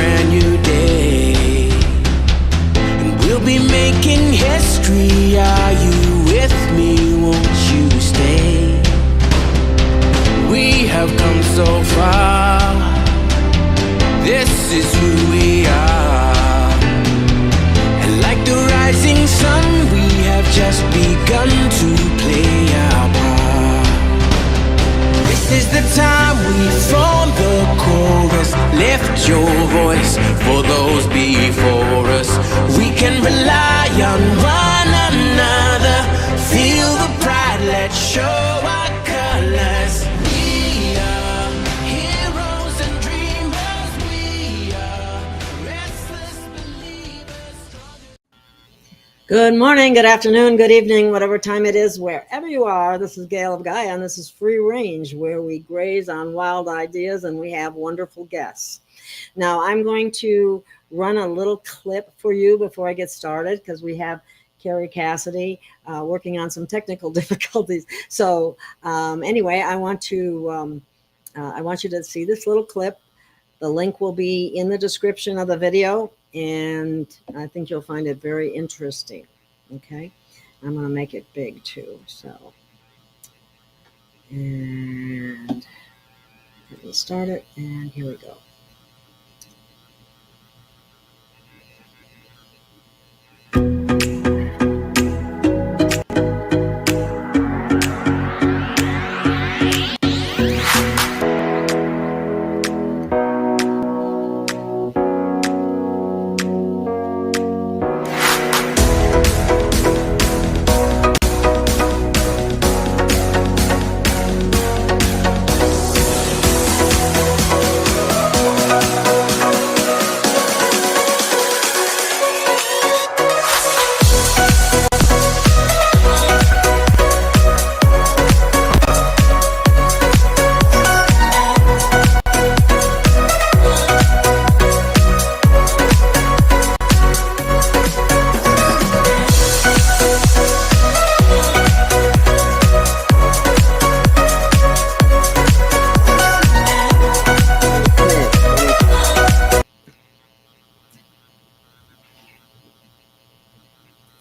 brand new day, and we'll be making history. Are you with me? Won't you stay? We have come so far. This is who we are. And like the rising sun, we have just begun to play our part. This is the time we form the chorus. Lift your voice for those before us. We can rely on one another. Feel the pride, let's show our colors. We are heroes and dreamers. We are restless believers. Good morning, good afternoon, good evening, whatever time it is, wherever you are. This is Gail of Gaia, and this is Free Range, where we graze on wild ideas and we have wonderful guests. Now, I'm going to run a little clip for you before I get started, because we have Kerry Cassidy working on some technical difficulties. So anyway, I want you to see this little clip. The link will be in the description of the video, and I think you'll find it very interesting. Okay, I'm going to make it big too. So, and let me start it, and here we go.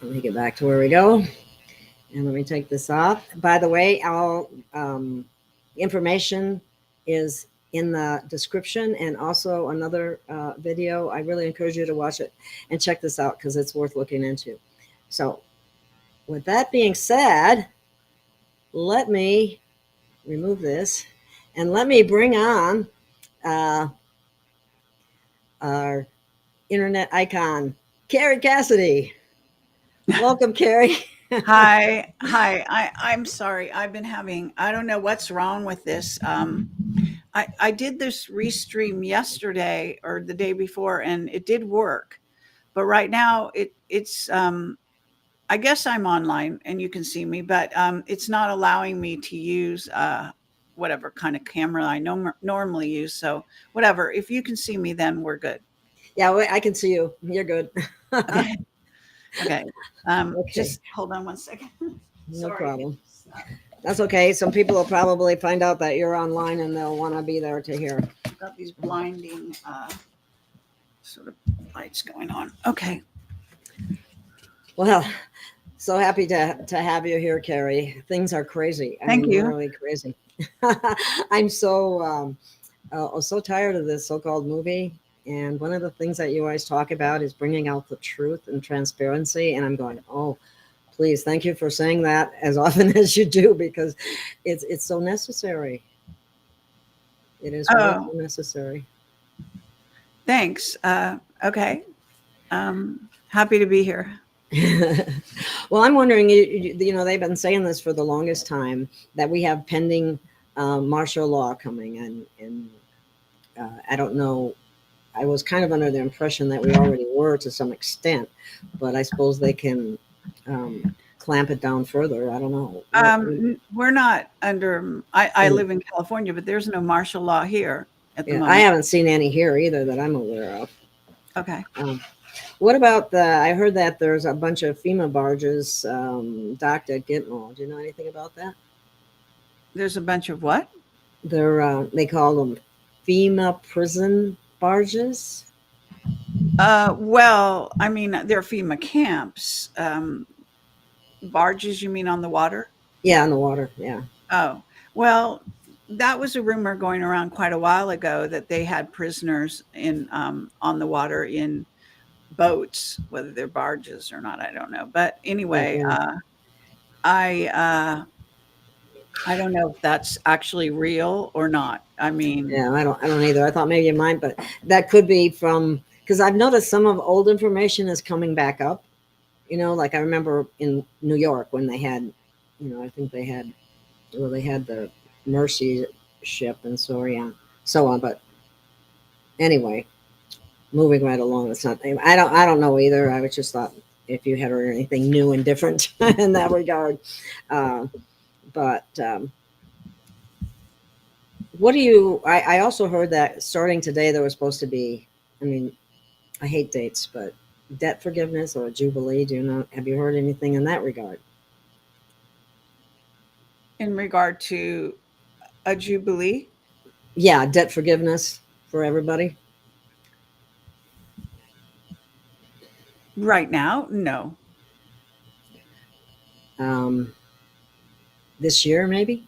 Let me get back to where we go, and let me take this off. By the way, all information is in the description, and also another video. I really encourage you to watch it and check this out, because it's worth looking into. So with that being said, let me remove this, and let me bring on our internet icon, Kerry Cassidy. Welcome, Kerry. Hi. I'm sorry. I've been having, I don't know what's wrong with this. I did this restream yesterday or the day before, and it did work. But right now it's I guess I'm online and you can see me, but it's not allowing me to use whatever kind of camera I normally use. So whatever, if you can see me, then we're good. Yeah, I can see you. You're good. Okay. Okay. Just hold on one second. No problem. That's okay. Some people will probably find out that you're online and they'll want to be there to hear. I've got these blinding sort of lights going on. Okay. Well, so happy to have you here, Kerry. Things are crazy. Thank you. Really crazy. I'm so tired of this so-called movie. And one of the things that you always talk about is bringing out the truth and transparency. And I'm going, oh, please, thank you for saying that as often as you do, because it's so necessary. It is really necessary. Thanks. Okay. Happy to be here. Well, I'm wondering, you know, they've been saying this for the longest time, that we have pending martial law coming. And I don't know. I was kind of under the impression that we already were to some extent, but I suppose they can clamp it down further. I don't know. We're not under, I live in California, but there's no martial law here at the moment. I haven't seen any here either that I'm aware of. Okay. What about I heard that there's a bunch of FEMA barges docked at Gitmo. Do you know anything about that? There's a bunch of what? They call them FEMA prison barges. Well, I mean, they're FEMA camps. Barges, you mean on the water? Yeah, in the water. Yeah. Oh, well, that was a rumor going around quite a while ago that they had prisoners in on the water in boats, whether they're barges or not, I don't know. But anyway, Mm-mm. I I don't know if that's actually real or not. I mean, Yeah, I don't either. I thought maybe you might, but that could be from because I've noticed some of old information is coming back up. Like I remember in New York when they had, I think they had, well, they had the Mercy ship and so on. But anyway, moving right along, it's not. I don't know either. I was just thought if you had heard anything new and different in that regard. Uh, but what do you? I also heard that starting today there was supposed to be. I mean, I hate dates, but debt forgiveness or a jubilee. Do you know? Have you heard anything in that regard? in regard to a jubilee, Yeah, debt forgiveness for everybody. right now, no. Um, this year, maybe.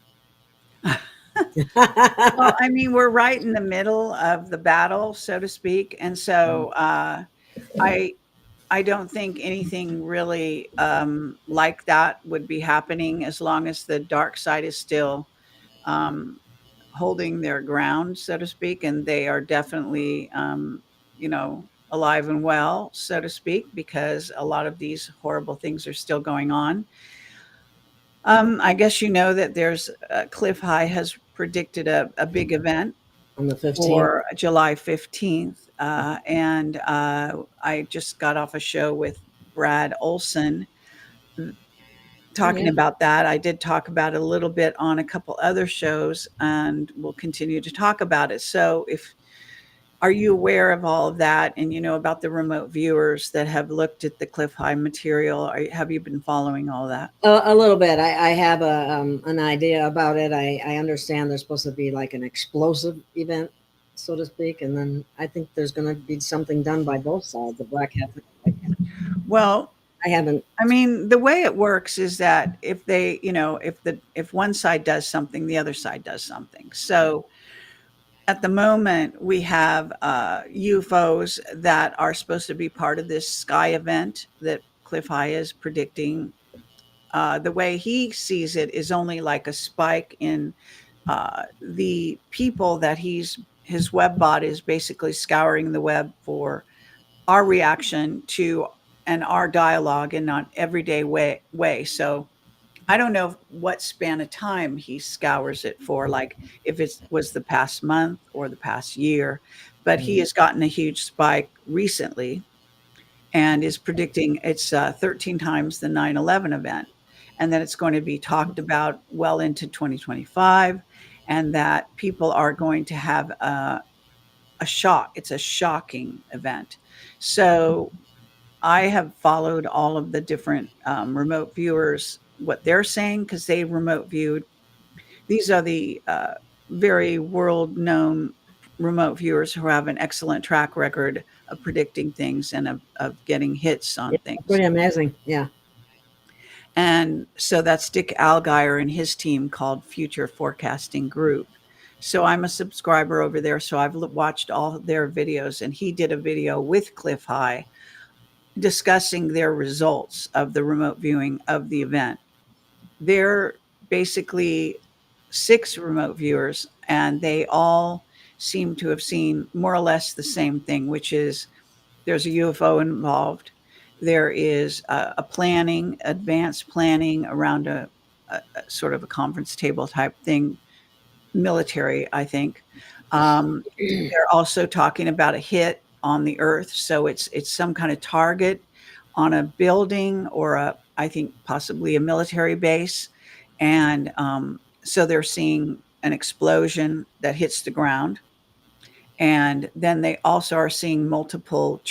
Well, I mean, we're right in the middle of the battle, so to speak, and so I I don't think anything really like that would be happening as long as the dark side is still um, holding their ground, so to speak, and they are definitely, alive and well, so to speak, because a lot of these horrible things are still going on. I guess you know that there's Cliff High has predicted a big event On the 15th. for July 15th. And I just got off a show with Brad Olson Oh, talking yeah. about that. I did talk about it a little bit on a couple other shows and we'll continue to talk about it. So if are you aware of all of that and you know about the remote viewers that have looked at the Cliff High material? Have you been following all that? A little bit. I have an idea about it. I understand there's supposed to be like an explosive event, so to speak, and then I think there's going to be something done by both sides, the black hat and the white hat. Well, I haven't. I mean, the way it works is that if they, if one side does something, the other side does something. So at the moment, we have UFOs that are supposed to be part of this sky event that Cliff High is predicting. The way he sees it is only like a spike in the people that his web bot is basically scouring the web for our reaction to and our dialogue in an everyday way. So I don't know what span of time he scours it for, like if it was the past month or the past year, but he has gotten a huge spike recently and is predicting it's 13 times the 9/11 event. And that it's going to be talked about well into 2025, and that people are going to have a shock. It's a shocking event. So I have followed all of the different remote viewers, what they're saying, because they remote viewed. These are the very world known remote viewers who have an excellent track record of predicting things and of getting hits Yeah, on things. pretty amazing. Yeah. And so that's Dick Algeier and his team called Future Forecasting Group. So I'm a subscriber over there. So I've watched all their videos, and he did a video with Cliff High discussing their results of the remote viewing of the event. They're basically six remote viewers, and they all seem to have seen more or less the same thing, which is there's a UFO involved. There is a planning, advanced planning around a sort of a conference table type thing, military, I think. They're also talking about a hit on the Earth, so it's some kind of target on a building or I think possibly a military base, and so they're seeing an explosion that hits the ground, and then they also are seeing multiple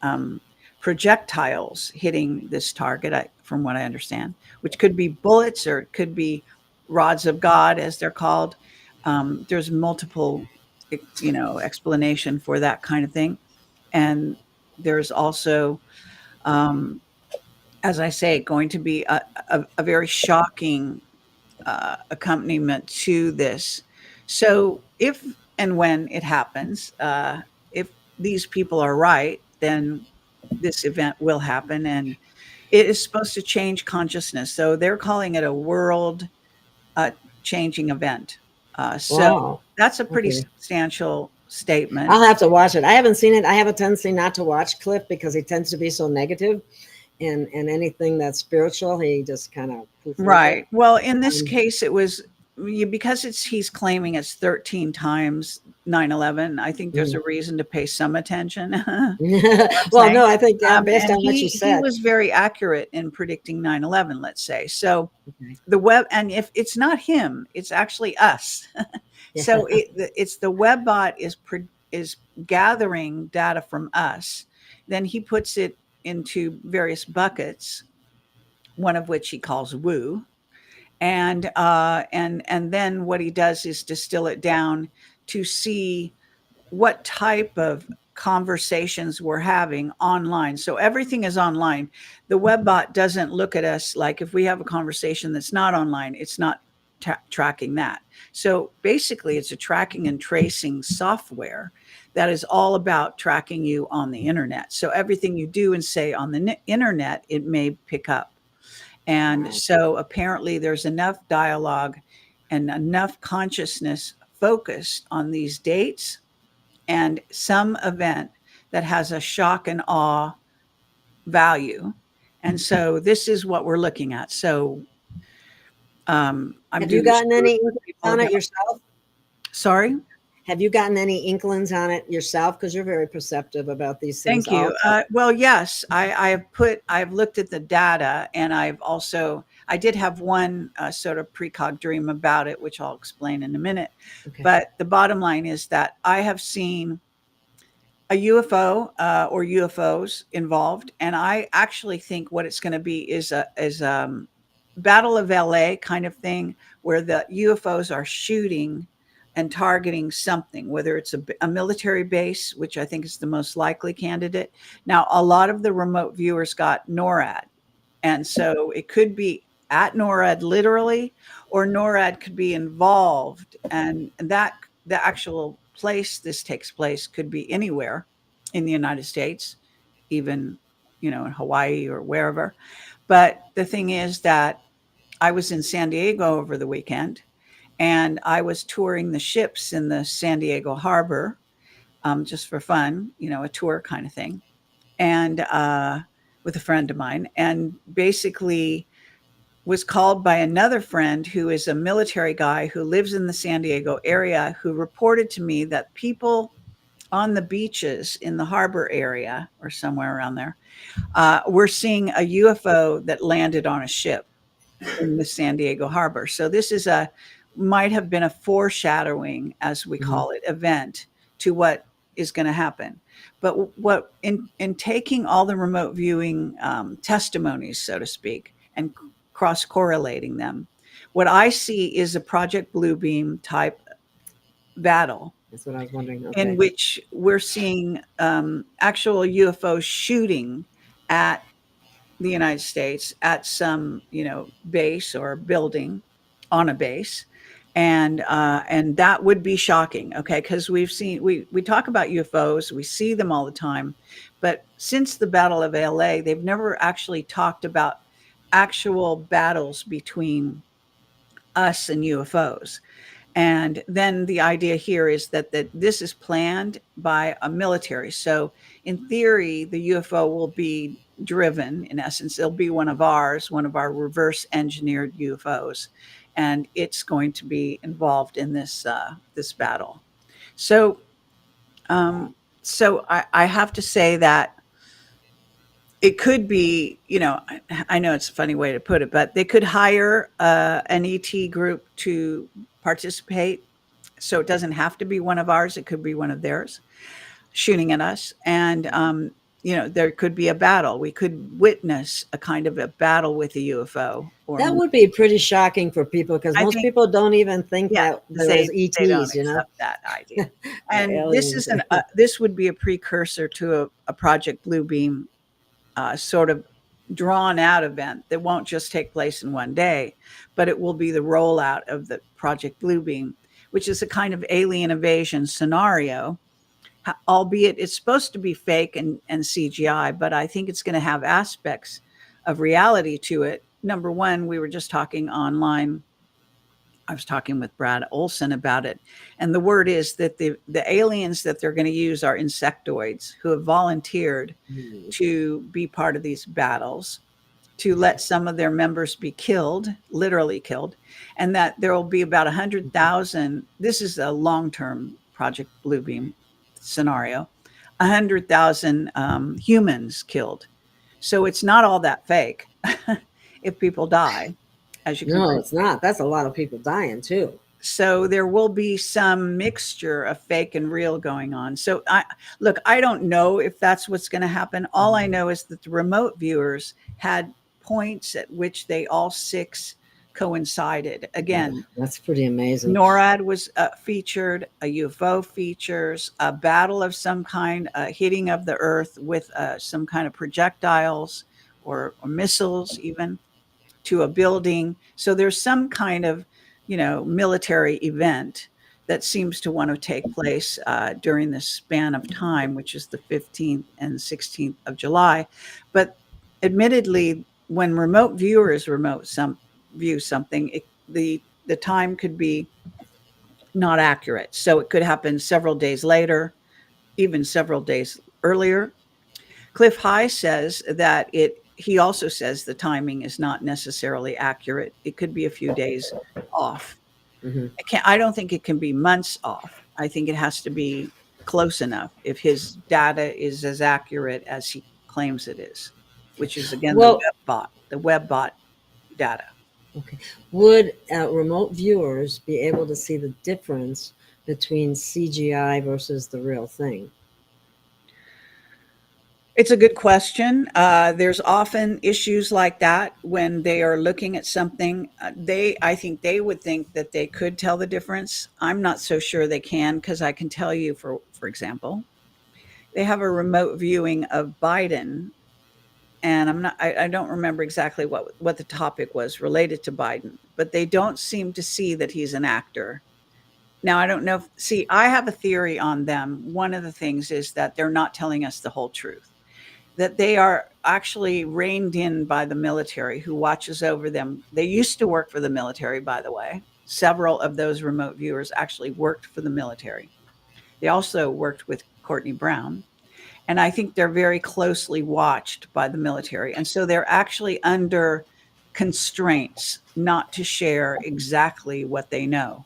um, projectiles hitting this target, from what I understand, which could be bullets or it could be rods of God, as they're called. There's multiple, explanation for that kind of thing, and there's also, um, as I say, going to be a very shocking accompaniment to this. So, if and when it happens, if these people are right, then this event will happen, and it is supposed to change consciousness. So, they're calling it a world uh, changing event. So, Wow. that's a pretty Okay. substantial statement. I'll have to watch it. I haven't seen it. I have a tendency not to watch Cliff because he tends to be so negative, and anything that's spiritual, he just kind of poo-poos it. Right. Well, in this Um, case, it was because he's claiming it's 13 times 9/11. I think there's mhm. a reason to pay some attention. You know what I'm Well, saying? no, I think based And on what you he said. was very accurate in predicting 9/11, let's say. So Okay. the web, and if it's not him, it's actually us. Yeah. So it's the web bot is gathering data from us. Then he puts it into various buckets, one of which he calls woo, and then what he does is distill it down to see what type of conversations we're having online. So everything is online. The web bot doesn't look at us like if we have a conversation that's not online, it's not tracking that. So basically, it's a tracking and tracing software that is all about tracking you on the internet. So everything you do and say on the internet, it may pick up. And Wow. so apparently there's enough dialogue and enough consciousness focused on these dates and some event that has a shock and awe value. And so this is what we're looking at. So I'm Have you doing this gotten group any with inklings people on about, it yourself? sorry. Have you gotten any inklings on it yourself? Because you're very perceptive about these things Thank you. also. Well, yes, I've looked at the data, and I did have one sort of precog dream about it, which I'll explain in a minute. Okay. But the bottom line is that I have seen a UFO or UFOs involved, and I actually think what it's going to be is Battle of LA kind of thing, where the UFOs are shooting and targeting something, whether it's a military base, which I think is the most likely candidate. Now, a lot of the remote viewers got NORAD, and so it could be at NORAD literally, or NORAD could be involved. And that the actual place this takes place could be anywhere in the United States, even, in Hawaii or wherever. But the thing is that I was in San Diego over the weekend, and I was touring the ships in the San Diego harbor, just for fun, a tour kind of thing, and with a friend of mine, and basically was called by another friend who is a military guy who lives in the San Diego area, who reported to me that people on the beaches in the harbor area or somewhere around there were seeing a UFO that landed on a ship in the San Diego harbor. So this is might have been a foreshadowing, as we Mhm. call it, event to what is going to happen. But what in taking all the remote viewing testimonies, so to speak, and cross correlating them, what I see is a Project Bluebeam type battle That's what I was wondering. in Okay. which we're seeing actual UFOs shooting at the United States at some, base or building on a base. And that would be shocking, okay? Because we talk about UFOs, we see them all the time, but since the Battle of LA, they've never actually talked about actual battles between us and UFOs. And then the idea here is that this is planned by a military. So in theory, the UFO will be driven. In essence, it'll be one of our reverse engineered UFOs, and it's going to be involved in this battle. So I have to say that it could be, I know it's a funny way to put it, but they could hire an ET group to participate. So it doesn't have to be one of ours, it could be one of theirs shooting at us. And there could be a battle. We could witness a kind of a battle with a UFO. Or That would be pretty shocking for people because I most think, people don't even think yeah, that 'cause there is they don't ETs, accept that idea. or And this aliens. is this would be a precursor to a Project Bluebeam sort of drawn out event that won't just take place in one day, but it will be the rollout of the Project Bluebeam, which is a kind of alien invasion scenario, albeit it's supposed to be fake and CGI, but I think it's going to have aspects of reality to it. Number one, we were just talking online. I was talking with Brad Olson about it. And the word is that the aliens that they're going to use are insectoids who have volunteered to be part of these battles, to let some of their members be killed, literally killed, and that there will be about 100,000. This is a long term Project Bluebeam scenario, 100,000 humans killed. So it's not all that fake if people die, as you can. No, it's not. That's a lot of people dying too. So there will be some mixture of fake and real going on. So I don't know if that's what's going to happen. All I know is that the remote viewers had points at which they all six coincided. Again, that's pretty amazing. NORAD was featured, a UFO features, a battle of some kind, a hitting of the earth with some kind of projectiles or missiles even to a building. So there's some kind of military event that seems to want to take place during this span of time, which is the 15th and 16th of July. But admittedly, when remote viewers view something, the time could be not accurate. So it could happen several days later, even several days earlier. Cliff High says that he also says the timing is not necessarily accurate. It could be a few days off. Mm-hmm. I don't think it can be months off. I think it has to be close enough if his data is as accurate as he claims it is, which is again the WebBot data. Okay. Would remote viewers be able to see the difference between CGI versus the real thing? It's a good question. There's often issues like that when they are looking at something. I think they would think that they could tell the difference. I'm not so sure they can, because I can tell you, for example, they have a remote viewing of Biden, and I don't remember exactly what the topic was related to Biden, but they don't seem to see that he's an actor. Now, I don't know. I have a theory on them. One of the things is that they're not telling us the whole truth, that they are actually reined in by the military who watches over them. They used to work for the military, by the way. Several of those remote viewers actually worked for the military. They also worked with Courtney Brown. And I think they're very closely watched by the military. And so they're actually under constraints not to share exactly what they know.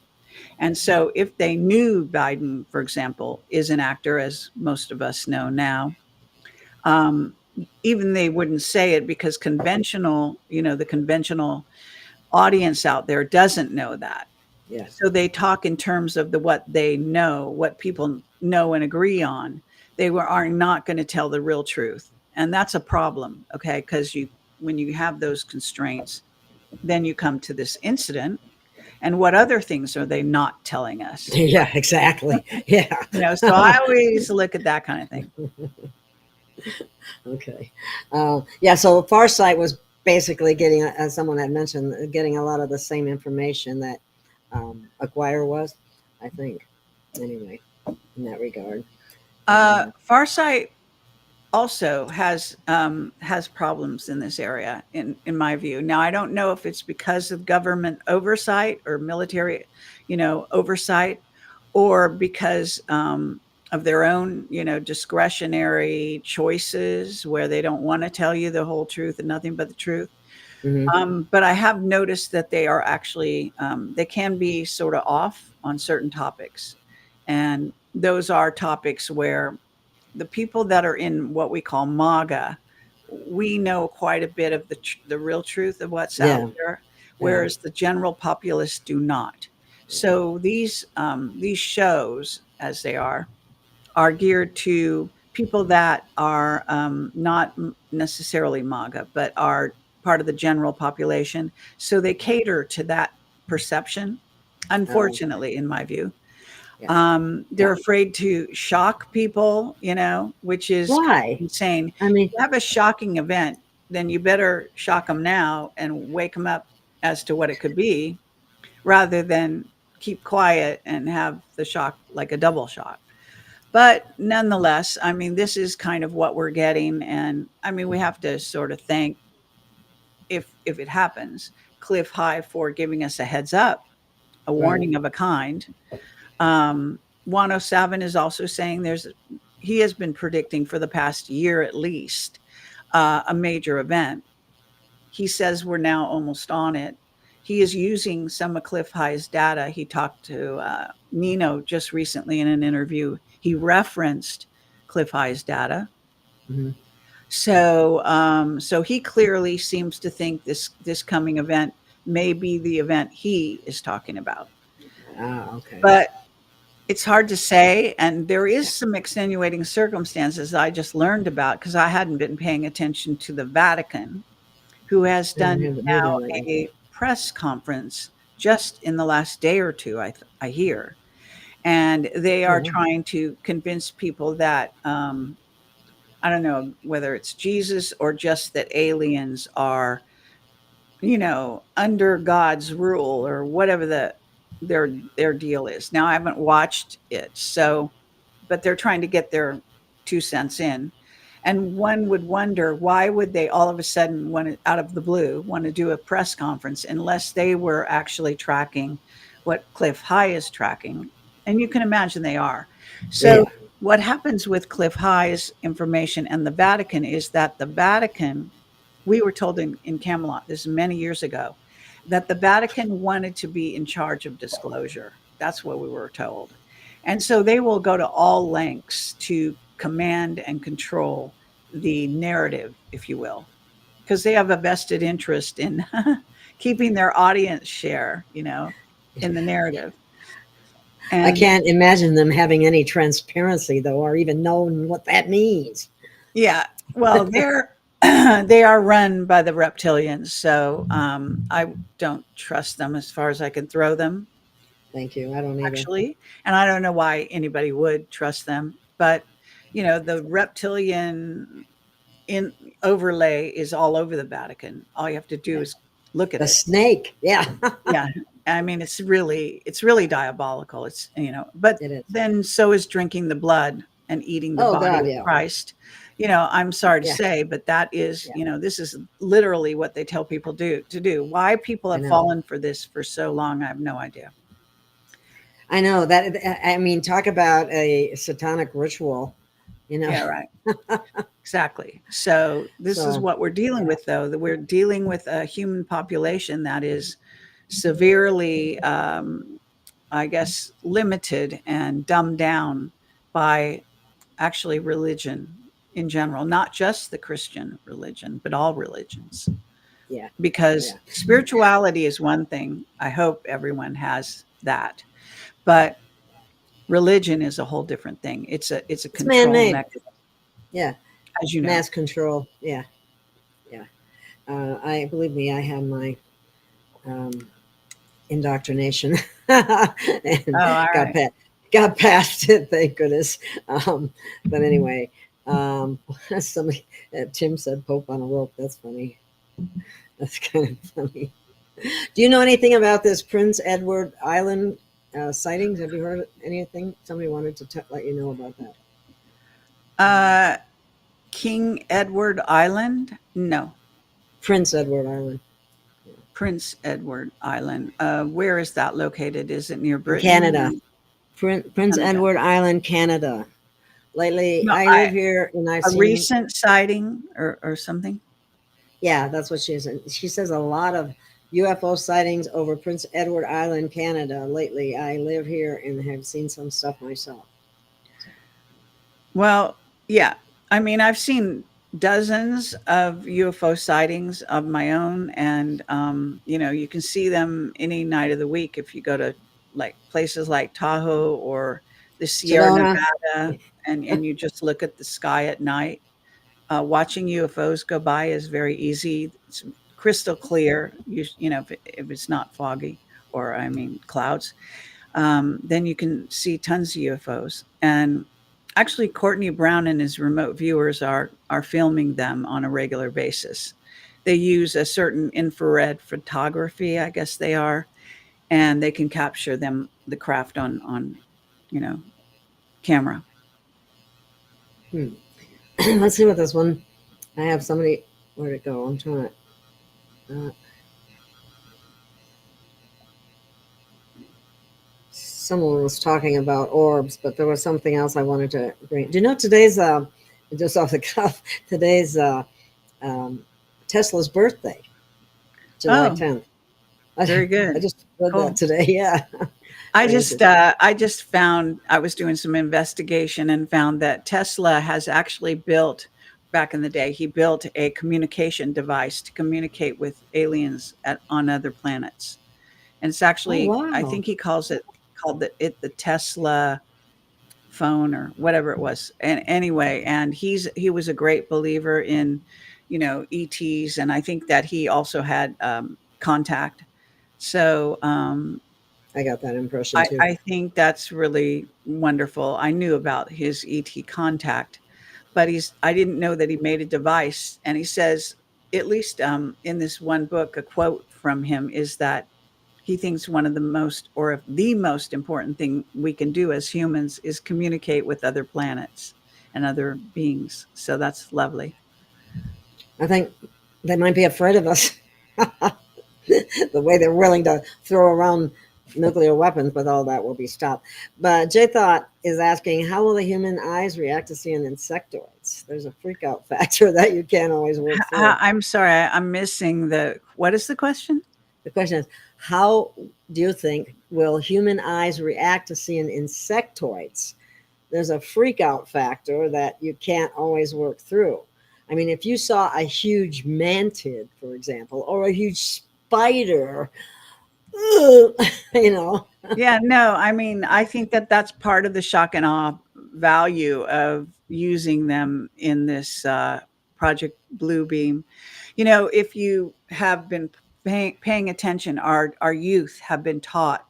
And so if they knew Biden, for example, is an actor, as most of us know now, even they wouldn't say it, because the conventional audience out there doesn't know that. Yeah. So they talk in terms of what they know, what people know and agree on. They are not going to tell the real truth. And that's a problem, okay? Because when you have those constraints, then you come to this incident. And what other things are they not telling us? Yeah, exactly. Yeah. So I always look at that kind of thing. Okay. Yeah, so Farsight was basically getting, as someone had mentioned, getting a lot of the same information that Acquire was, I think, anyway, in that regard. Farsight also has problems in this area, in my view. Now, I don't know if it's because of government oversight or military, oversight, or because of their own, discretionary choices where they don't want to tell you the whole truth and nothing but the truth. Mm-hmm. But I have noticed that they are actually, they can be sort of off on certain topics. And those are topics where the people that are in what we call MAGA, we know quite a bit of the real truth of what's out there, whereas the general populace do not. So these shows, as they are geared to people that are not necessarily MAGA, but are part of the general population. So they cater to that perception, Oh, unfortunately, in my view. yeah. They're Yeah. afraid to shock people, which is kind of Why? insane. If I mean, you have a shocking event, then you better shock them now and wake them up as to what it could be, rather than keep quiet and have the shock like a double shock. But nonetheless, I mean, this is kind of what we're getting. And I mean, we have to sort of thank, if it happens, Cliff High for giving us a heads up, a right. warning of a kind. 107 is also saying he has been predicting for the past year at least a major event. He says we're now almost on it. He is using some of Cliff High's data. He talked to Nino just recently in an interview. He referenced Cliff High's data. Hmm. So he clearly seems to think this coming event may be the event he is talking about. Ah, okay. But it's hard to say, and there is some extenuating circumstances I just learned about because I hadn't been paying attention to the Vatican, who has I don't done have it now neither lately. a press conference just in the last day or two, I hear. And they Oh, are wow. trying to convince people that, I don't know whether it's Jesus or just that aliens are, under God's rule or whatever their deal is. Now I haven't watched it, so but they're trying to get their 2 cents in. And one would wonder, why would they all of a sudden want to, out of the blue, want to do a press conference unless they were actually tracking what Cliff High is tracking? And you can imagine they are. So Yeah. what happens with Cliff High's information and the Vatican is that the Vatican, we were told in Camelot, this is many years ago, that the Vatican wanted to be in charge of disclosure. That's what we were told. And so they will go to all lengths to command and control the narrative, if you will, because they have a vested interest in keeping their audience share, in the narrative. I And can't imagine them having any transparency, though, or even knowing what that means. yeah, well, they are run by the reptilians, so I don't trust them as far as I can throw them, Thank you. I don't either. actually. And I don't know why anybody would trust them, but the reptilian in overlay is all over the Vatican. All you have to do Yeah. is look at The it. snake. Yeah. Yeah. I mean, it's really diabolical. But It is. then so is drinking the blood and eating the Oh, body God. of Yeah. Christ. I'm sorry to Yeah. say, but that is, Yeah. this is literally what they tell people to do. Why people I have know. fallen for this for so long, I have no idea. I know that. I mean, talk about a satanic ritual, you know. Yeah, right. Exactly. So this is So, what we're dealing yeah. with, though, that we're dealing with a human population that is severely, I guess, limited and dumbed down by actually religion in general, not just the Christian religion, but all religions. Yeah. Because Yeah. spirituality is one thing. I hope everyone has that. But religion is a whole different thing. It's a It's control man-made. mechanism, Yeah. as you know. Mass control. Yeah. Yeah. I believe me. I have my um, indoctrination Oh, and all right. got past it, thank goodness. But anyway, somebody Tim said Pope on a rope. That's funny. That's kind of funny. Do you know anything about this Prince Edward Island sightings? Have you heard anything? Somebody wanted to let you know about that. Uh, King Edward Island? No, Prince Edward Island Prince Edward Island. Where is that located? Is it near in Britain Canada. or Prince Canada? Edward Island, Canada. Lately, No, I live here and I've a seen. recent sighting or something. Yeah, that's what she said. She says a lot of UFO sightings over Prince Edward Island, Canada lately. I live here and have seen some stuff myself. Well, yeah. I mean, I've seen dozens of UFO sightings of my own, and you can see them any night of the week if you go to like places like Tahoe or the Sierra Sedona. Nevada. and you just look at the sky at night. Watching UFOs go by is very easy. It's crystal clear. If it's not foggy, or I mean clouds, then you can see tons of UFOs. And actually, Courtney Brown and his remote viewers are filming them on a regular basis. They use a certain infrared photography, I guess they are, and they can capture the craft on you know camera. Hmm. Let's see what this one. I have somebody. Where'd it go? I'm trying to. Someone was talking about orbs, but there was something else I wanted to bring. Do you know today's just off the cuff? Today's um, Tesla's birthday, July Oh, 10th. very I good. just read that Cool. today. Yeah, crazy. I just found I was doing some investigation and found that Tesla has actually built back in the day. He built a communication device to communicate with aliens on other planets, and it's Oh actually I wow, think he called it the Tesla phone or whatever it was. And anyway, and he was a great believer in ETs, and I think that he also had contact. So I got that impression too. I think that's really wonderful. I knew about his ET contact, but I didn't know that he made a device. And he says, at least in this one book, a quote from him is that he thinks one of the most, or if the most important thing we can do as humans is communicate with other planets and other beings. So that's lovely. I think they might be afraid of us. The way they're willing to throw around nuclear weapons, but all that will be stopped. But J Thought is asking, how will the human eyes react to seeing insectoids? There's a freak out factor that you can't always work through. I'm sorry, I'm missing what is the question? The question is, how do you think will human eyes react to seeing insectoids? There's a freak out factor that you can't always work through. I mean, if you saw a huge mantid, for example, or a huge spider, you know, Yeah, no, I mean, I think that that's part of the shock and awe value of using them in this Project Bluebeam. If you have been paying attention, our youth have been taught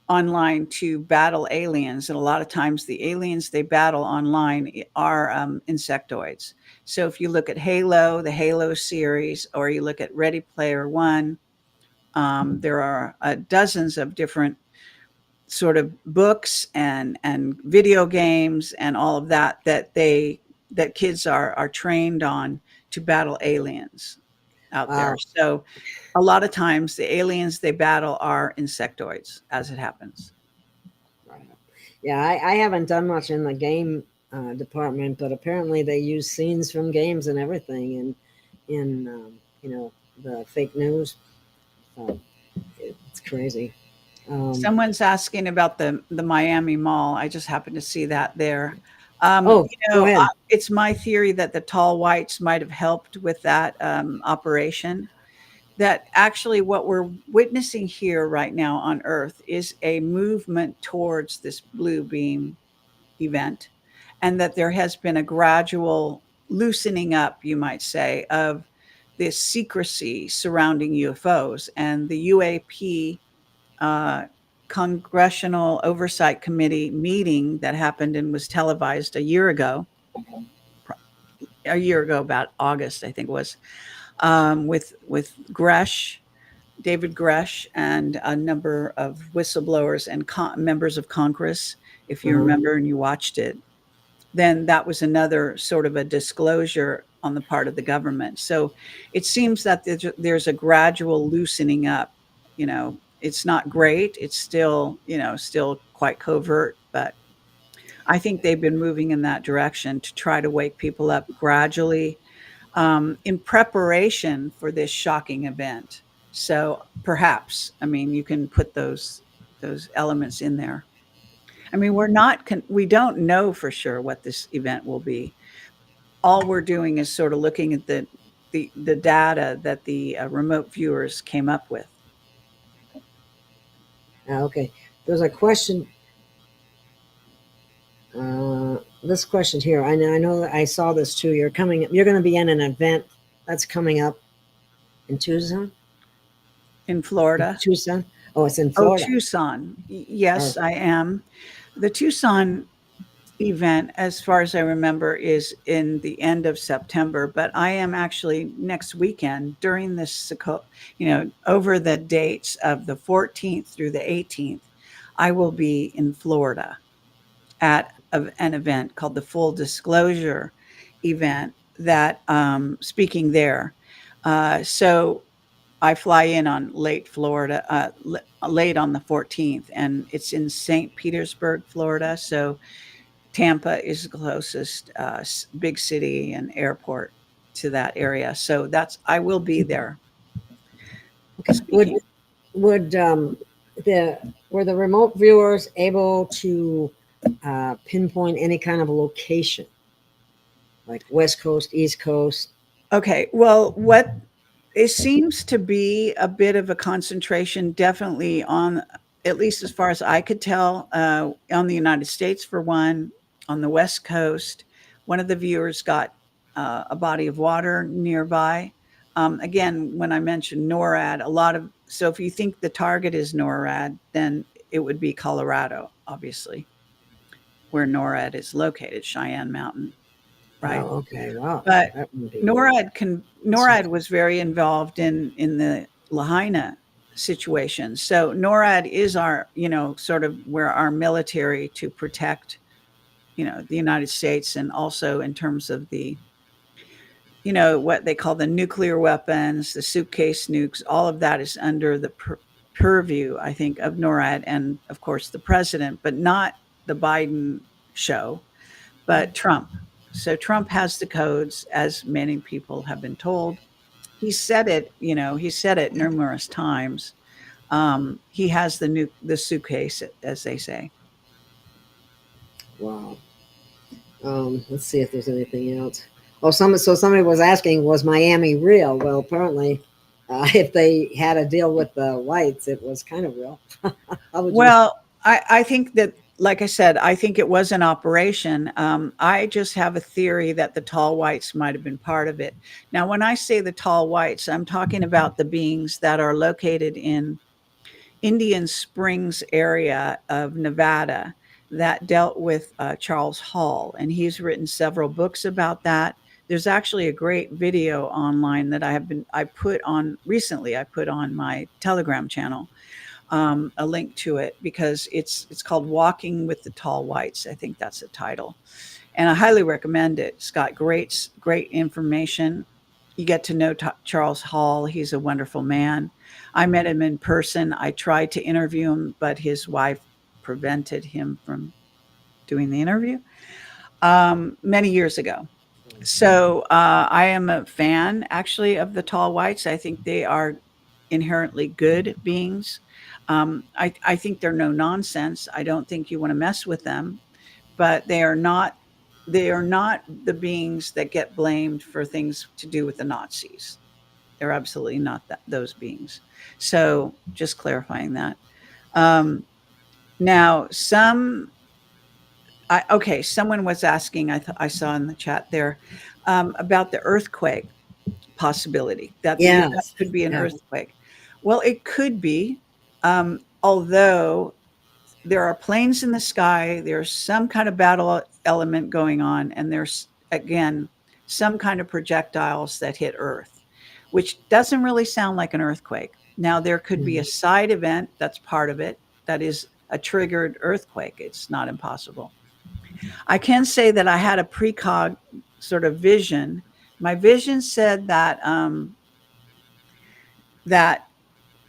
online to battle aliens, and a lot of times the aliens they battle online are insectoids. So if you look at Halo, the Halo series, or you look at Ready Player One, there are dozens of different sort of books and video games and all of that kids are trained on to battle aliens out there. wow. So a lot of times the aliens they battle are insectoids as it happens. Yeah, I haven't done much in the game department, but apparently they use scenes from games and everything in the fake news. So it's crazy. Um, Someone's asking about the Miami Mall. I just happened to see that there. oh, go ahead. It's my theory that the tall whites might have helped with that operation. That actually, what we're witnessing here right now on Earth is a movement towards this blue beam event, and that there has been a gradual loosening up, you might say, of this secrecy surrounding UFOs and the UAP uh, Congressional Oversight Committee meeting that happened and was televised about August, I think it was, with Gresh, David Gresh, and a number of whistleblowers and members of Congress. If you Uh-huh. remember and you watched it, then that was another sort of a disclosure on the part of the government. So it seems that there's a gradual loosening up. It's not great. It's still, still quite covert, but I think they've been moving in that direction to try to wake people up gradually in preparation for this shocking event. So perhaps, I mean, you can put those elements in there. I mean, we don't know for sure what this event will be. All we're doing is sort of looking at the data that the remote viewers came up with. Okay. There's a question. Uh, This question here, I know that I saw this too. You're going to be in an event that's coming up in Tucson. In Florida. Tucson. Oh, it's in Oh, Florida. Tucson. Or, Yes, I am. The Tucson event, as far as I remember, is in the end of September, but I am actually next weekend during this, over the dates of the 14th through the 18th, I will be in Florida at an event called the Full Disclosure event that speaking there. So I fly in on late on the 14th, and it's in St. Petersburg, Florida. So Tampa is the closest big city and airport to that area. So I will be there okay. speaking. Would the were the remote viewers able to pinpoint any kind of location, like West Coast, East Coast? Okay. Well, what it seems to be a bit of a concentration, definitely on, at least as far as I could tell, on the United States for one, on the West Coast. One of the viewers got a body of water nearby. Again, when I mentioned NORAD, so if you think the target is NORAD, then it would be Colorado, obviously, where NORAD is located, Cheyenne Mountain, right? Oh, okay. Wow, But that wouldn't be good. NORAD was very involved in the Lahaina situation. So NORAD is our, sort of where our military to protect, the United States, and also in terms of the, what they call the nuclear weapons, the suitcase nukes, all of that is under the purview, I think, of NORAD and of course the president, but not the Biden show, but Trump. So Trump has the codes, as many people have been told. He said it numerous times. He has the suitcase, as they say. Wow. Let's see if there's anything else. Oh, somebody was asking, was Miami real? Well, apparently, if they had a deal with the whites, it was kind of real. How would you? Well, I think that, like I said, I think it was an operation. I just have a theory that the tall whites might have been part of it. Now, when I say the tall whites, I'm talking about the beings that are located in Indian Springs area of Nevada that dealt with Charles Hall, and he's written several books about that. There's actually a great video online that I put on recently. I put on my Telegram channel a link to it because it's called "Walking with the Tall Whites." I think that's the title, and I highly recommend it. It's got great information. You get to know Charles Hall. He's a wonderful man. I met him in person. I tried to interview him, but his wife prevented him from doing the interview many years ago. So I am a fan, actually, of the tall whites. I think they are inherently good beings. I think they're no nonsense. I don't think you want to mess with them, but they are not. They are not the beings that get blamed for things to do with the Nazis. They're absolutely not those beings. So just clarifying that. Um, Now, okay, someone was asking, I saw in the chat there, about the earthquake possibility, that the event Yes. could be an Yeah. earthquake. Well, it could be, although there are planes in the sky, there's some kind of battle element going on, and there's, again, some kind of projectiles that hit Earth, which doesn't really sound like an earthquake. Now, there could be a Mhm. side event that's part of it that is a triggered earthquake. It's not impossible. I can say that I had a precog sort of vision. My vision said that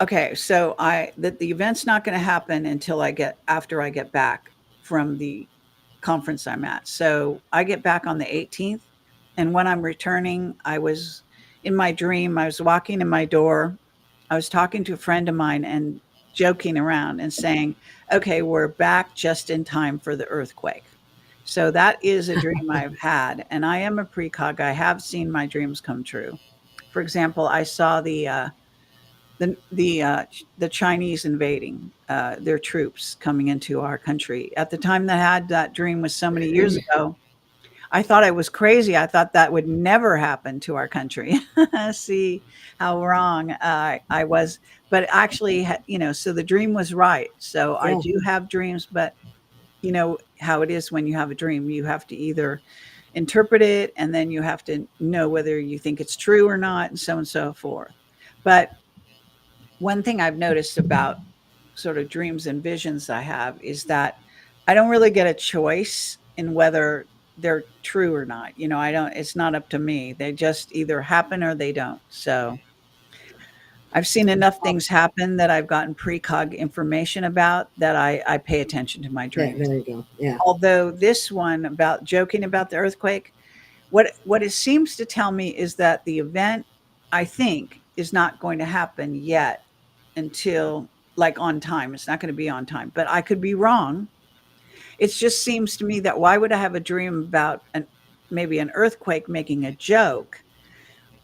okay, so I that the event's not going to happen until after I get back from the conference I'm at. So I get back on the 18th, and when I'm returning, I was in my dream. I was walking in my door. I was talking to a friend of mine and joking around and saying, "Okay, we're back just in time for the earthquake." So that is a dream I've had, and I am a precog. I have seen my dreams come true. For example, I saw the Chinese invading their troops coming into our country. At the time that I had that dream was so many years ago. I thought I was crazy. I thought that would never happen to our country. See how wrong I was. But actually, so the dream was right. So I Yeah. do have dreams, but you know how it is when you have a dream. You have to either interpret it and then you have to know whether you think it's true or not, and so forth. But one thing I've noticed about sort of dreams and visions I have is that I don't really get a choice in whether they're true or not. I don't, it's not up to me. They just either happen or they don't. So I've seen enough things happen that I've gotten precog information about that I pay attention to my Yeah, dreams. there you go. Yeah. Although this one about joking about the earthquake, what it seems to tell me is that the event, I think, is not going to happen yet until like on time. It's not going to be on time, but I could be wrong. It just seems to me that why would I have a dream about maybe an earthquake making a joke?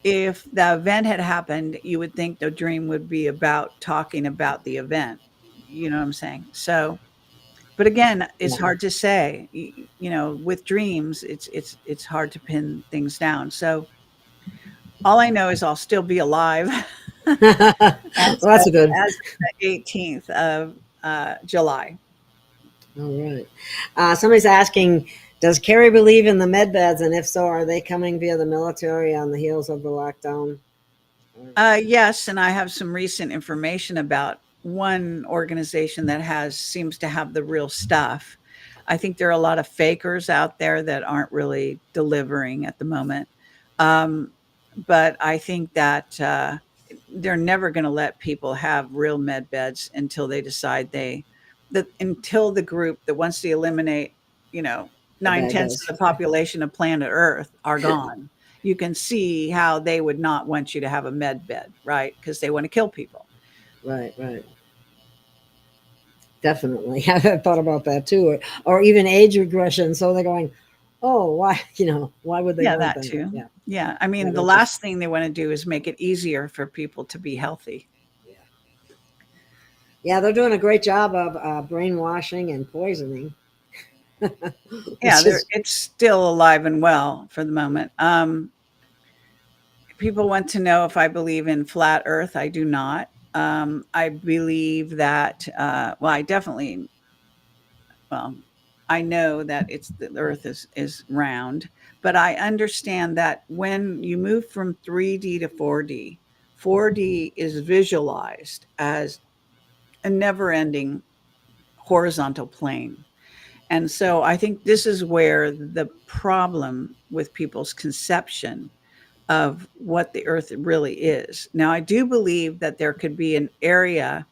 If the event had happened, you would think the dream would be about talking about the event. You know what I'm saying? So, but again, it's Yeah. hard to say. With dreams, it's hard to pin things down. So all I know is I'll still be alive Well, as that's of, a good. as of the 18th of July. All right. Somebody's asking, does Kerry believe in the med beds? And if so, are they coming via the military on the heels of the lockdown? Yes, and I have some recent information about one organization that has seems to have the real stuff. I think there are a lot of fakers out there that aren't really delivering at the moment. Um, but I think that they're never going to let people have real med beds until they decide until the group that wants to eliminate, you know, The nine bad tenths guys. of the population of planet Earth are gone. You can see how they would not want you to have a med bed, right? Because they want to kill people. Right, right. Definitely. I've thought about that too. Or even age regression. So they're going, oh, why, why would they Yeah, want that that? too. Yeah. Yeah. I mean, That the interest. last thing they want to do is make it easier for people to be healthy. Yeah. Yeah, they're doing a great job of brainwashing and poisoning. Yeah, Which is, it's still alive and well for the moment. People want to know if I believe in flat Earth. I do not. I believe that. Well, I definitely. Well, I know that the Earth is round, but I understand that when you move from 3D to 4D, 4D is visualized as a never-ending horizontal plane. And so I think this is where the problem with people's conception of what the earth really is. Now, I do believe that there could be an area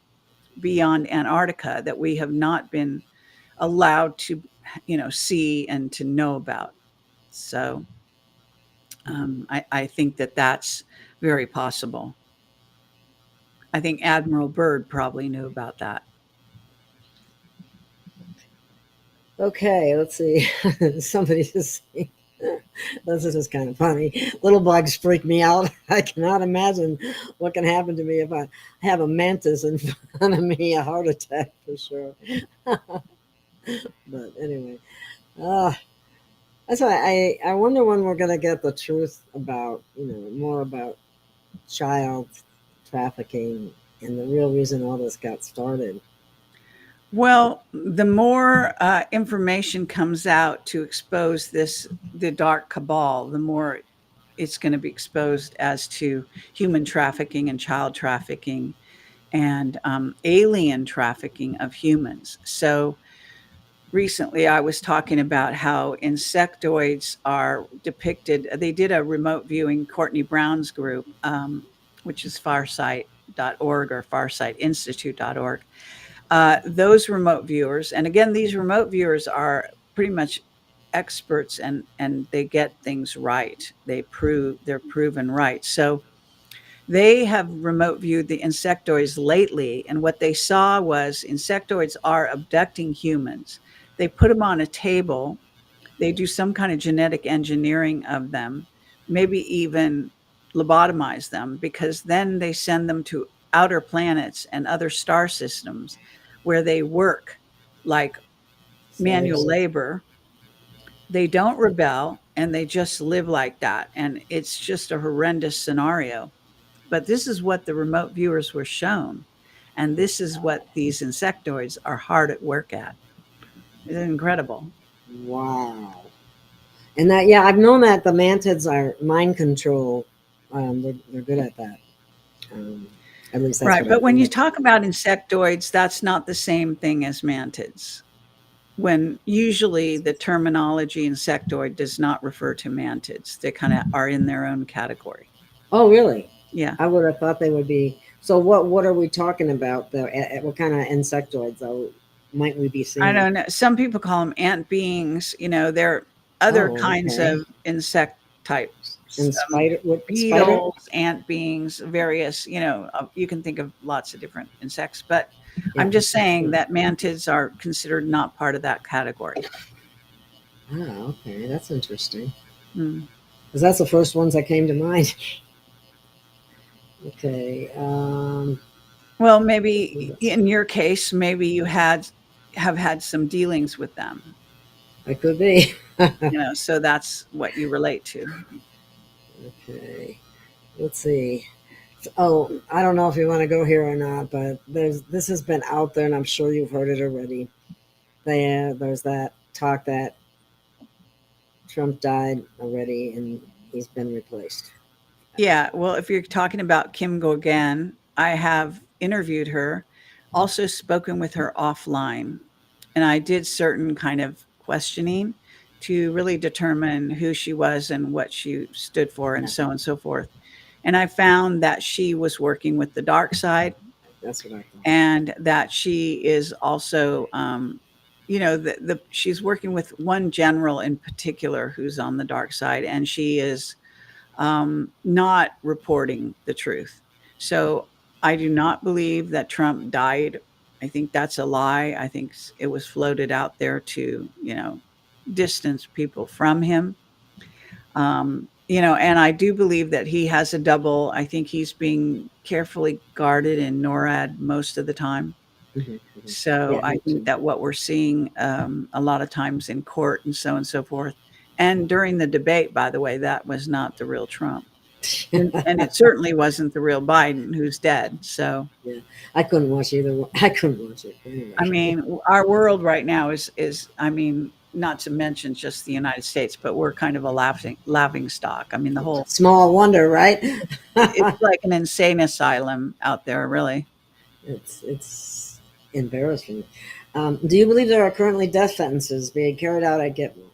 beyond Antarctica that we have not been allowed to, see and to know about. So I think that that's very possible. I think Admiral Byrd probably knew about that. okay, let's see. Somebody just saying, this is just kind of funny. Little bugs freak me out. I cannot imagine what can happen to me if I have a mantis in front of me, a heart attack for sure. But anyway, uh, that's why I wonder when we're going to get the truth about, more about child trafficking and the real reason all this got started. Well, the more information comes out to expose the dark cabal, the more it's going to be exposed as to human trafficking and child trafficking and alien trafficking of humans. So recently I was talking about how insectoids are depicted. They did a remote viewing, Courtney Brown's group, which is farsight.org or farsightinstitute.org. Those remote viewers, and again, these remote viewers are pretty much experts and they get things right. They're proven right. So they have remote viewed the insectoids lately, and what they saw was insectoids are abducting humans. They put them on a table, they do some kind of genetic engineering of them, maybe even lobotomize them, because then they send them to outer planets and other star systems where they work like manual Slaves. labor. They don't rebel. and they just live like that. And it's just a horrendous scenario. But this is what the remote viewers were shown. And this is what these insectoids are hard at work at. It's incredible. Wow. And that, yeah, I've known that the mantids are mind control. They're good at that. Um, at least that's Right. what But I've when you heard. talk about insectoids, that's not the same thing as mantids. When usually the terminology insectoid does not refer to mantids, they kind of are in their own category. Oh, really? Yeah. I would have thought they would be. So what are we talking about though? What kind of insectoids might we be I seeing? don't know. Some people call them ant beings. There are other Oh, kinds okay. of insect types, And spider, what spider? beetles, ant beings, various, you can think of lots of different insects, but Yeah. I'm just saying that mantids are considered not part of that category. Ah, okay, that's interesting. Hmm. Because that's the first ones that came to mind. Okay. Well, maybe in your case, maybe you have had some dealings with them, It could be. so that's what you relate to. Okay. Let's see. Oh, I don't know if you want to go here or not, but this has been out there, and I'm sure you've heard it already. There's that talk that Trump died already, and he's been replaced. Yeah, well, if you're talking about Kim Gorgan, I have interviewed her, also spoken with her offline, and I did certain kind of questioning to really determine who she was and what she stood for and Yeah, so on and so forth. And I found that she was working with the dark side that's what I thought. and that she is also she's working with one general in particular who's on the dark side, and she is not reporting the truth. So I do not believe that Trump died. I think that's a lie. I think it was floated out there to, distance people from him. And I do believe that he has a double. I think he's being carefully guarded in NORAD most of the time. Hmm. So Yeah, I me think too. that what we're seeing a lot of times in court and so on and so forth, and during the debate, by the way, that was not the real Trump. And it certainly wasn't the real Biden who's dead. So, Yeah, I couldn't watch either one. I couldn't watch it I anyway. mean, our world right now is I mean, not to mention just the United States, but we're kind of a laughing stock. I mean, the whole Small wonder, right? it's like an insane asylum out there, really. It's embarrassing. Do you believe there are currently death sentences being carried out at Gitmo?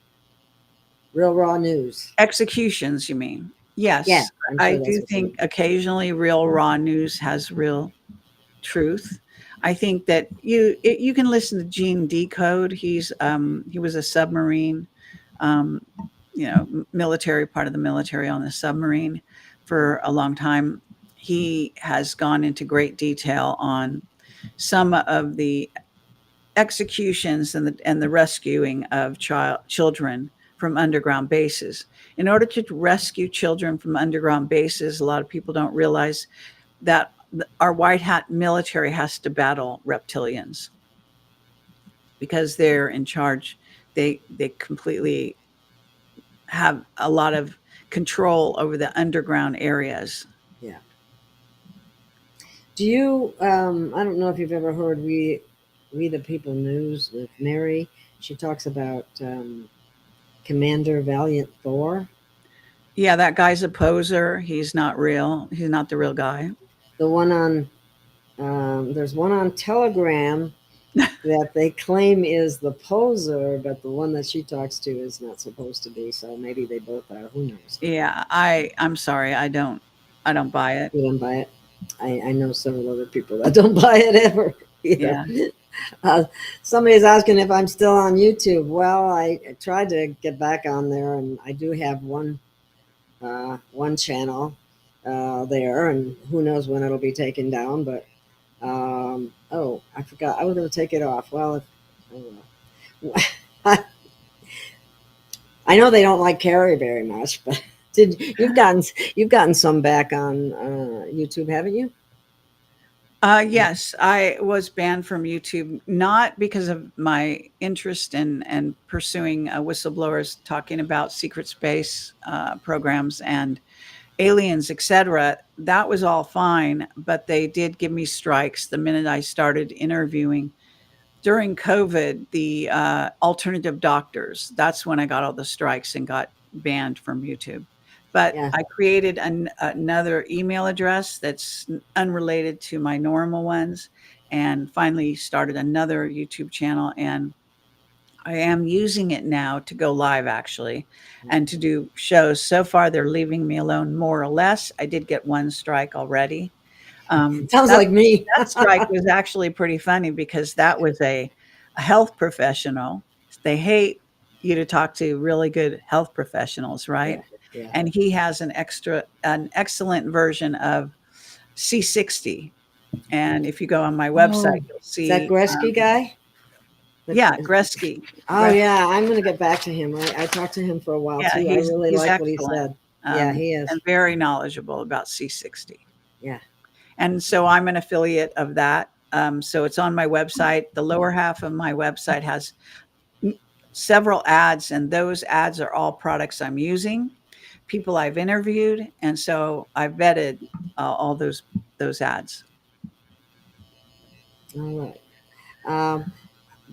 Real raw news. Executions, you mean? Yeah, Yes, I'm I sure that's do what you think occasionally real raw news has real truth. I think that you can listen to Gene Decode. He was a submarine, um, military part of the military on the submarine for a long time. He has gone into great detail on some of the executions and the rescuing of children from underground bases. In order to rescue children from underground bases, a lot of people don't realize that our white hat military has to battle reptilians because they're in charge. They completely have a lot of control over the underground areas. Yeah. Do you? I don't know if you've ever heard We the People news with Mary. She talks about Commander Valiant Thor, Yeah, that guy's a poser. He's not real. He's not the real guy. the one on. There's one on Telegram that they claim is the poser, but the one that she talks to is not supposed to be. So maybe they both are. Who knows? Yeah, I'm sorry. I don't buy it. You don't buy it. I know several other people that don't buy it ever either. Yeah. Uh, Somebody's asking if I'm still on YouTube. Well, I tried to get back on there, and I do have one channel there, and who knows when it'll be taken down. But oh, I forgot I was going to take it off. Well, oh well. I know they don't like Kerry very much, but you've gotten some back on YouTube, haven't you? Yes, I was banned from YouTube, not because of my interest in and pursuing whistleblowers talking about secret space programs and aliens, etc. That was all fine, but they did give me strikes the minute I started interviewing during COVID, the alternative doctors. That's when I got all the strikes and got banned from YouTube. But Yeah. I created another email address that's unrelated to my normal ones, and finally started another YouTube channel. And I am using it now to go live, actually, and to do shows. So far, they're leaving me alone more or less. I did get one strike already. Sounds That like me. that strike was actually pretty funny because that was a health professional. They hate you to talk to really good health professionals, Yeah. right? Yeah. And he has an excellent version of C60. And if you go on my website, Oh, you'll is that see, Gretzky guy? The- yeah, Gresky. Oh yeah, I'm gonna get back to him. I talked to him for a while Yeah, too. I really he's like what he excellent, said. Yeah, he is. and very knowledgeable about C60. Yeah. And so I'm an affiliate of that. So it's on my website. The lower half of my website has several ads, and those ads are all products I'm using, people I've interviewed, and so I vetted all those ads. All right. Um,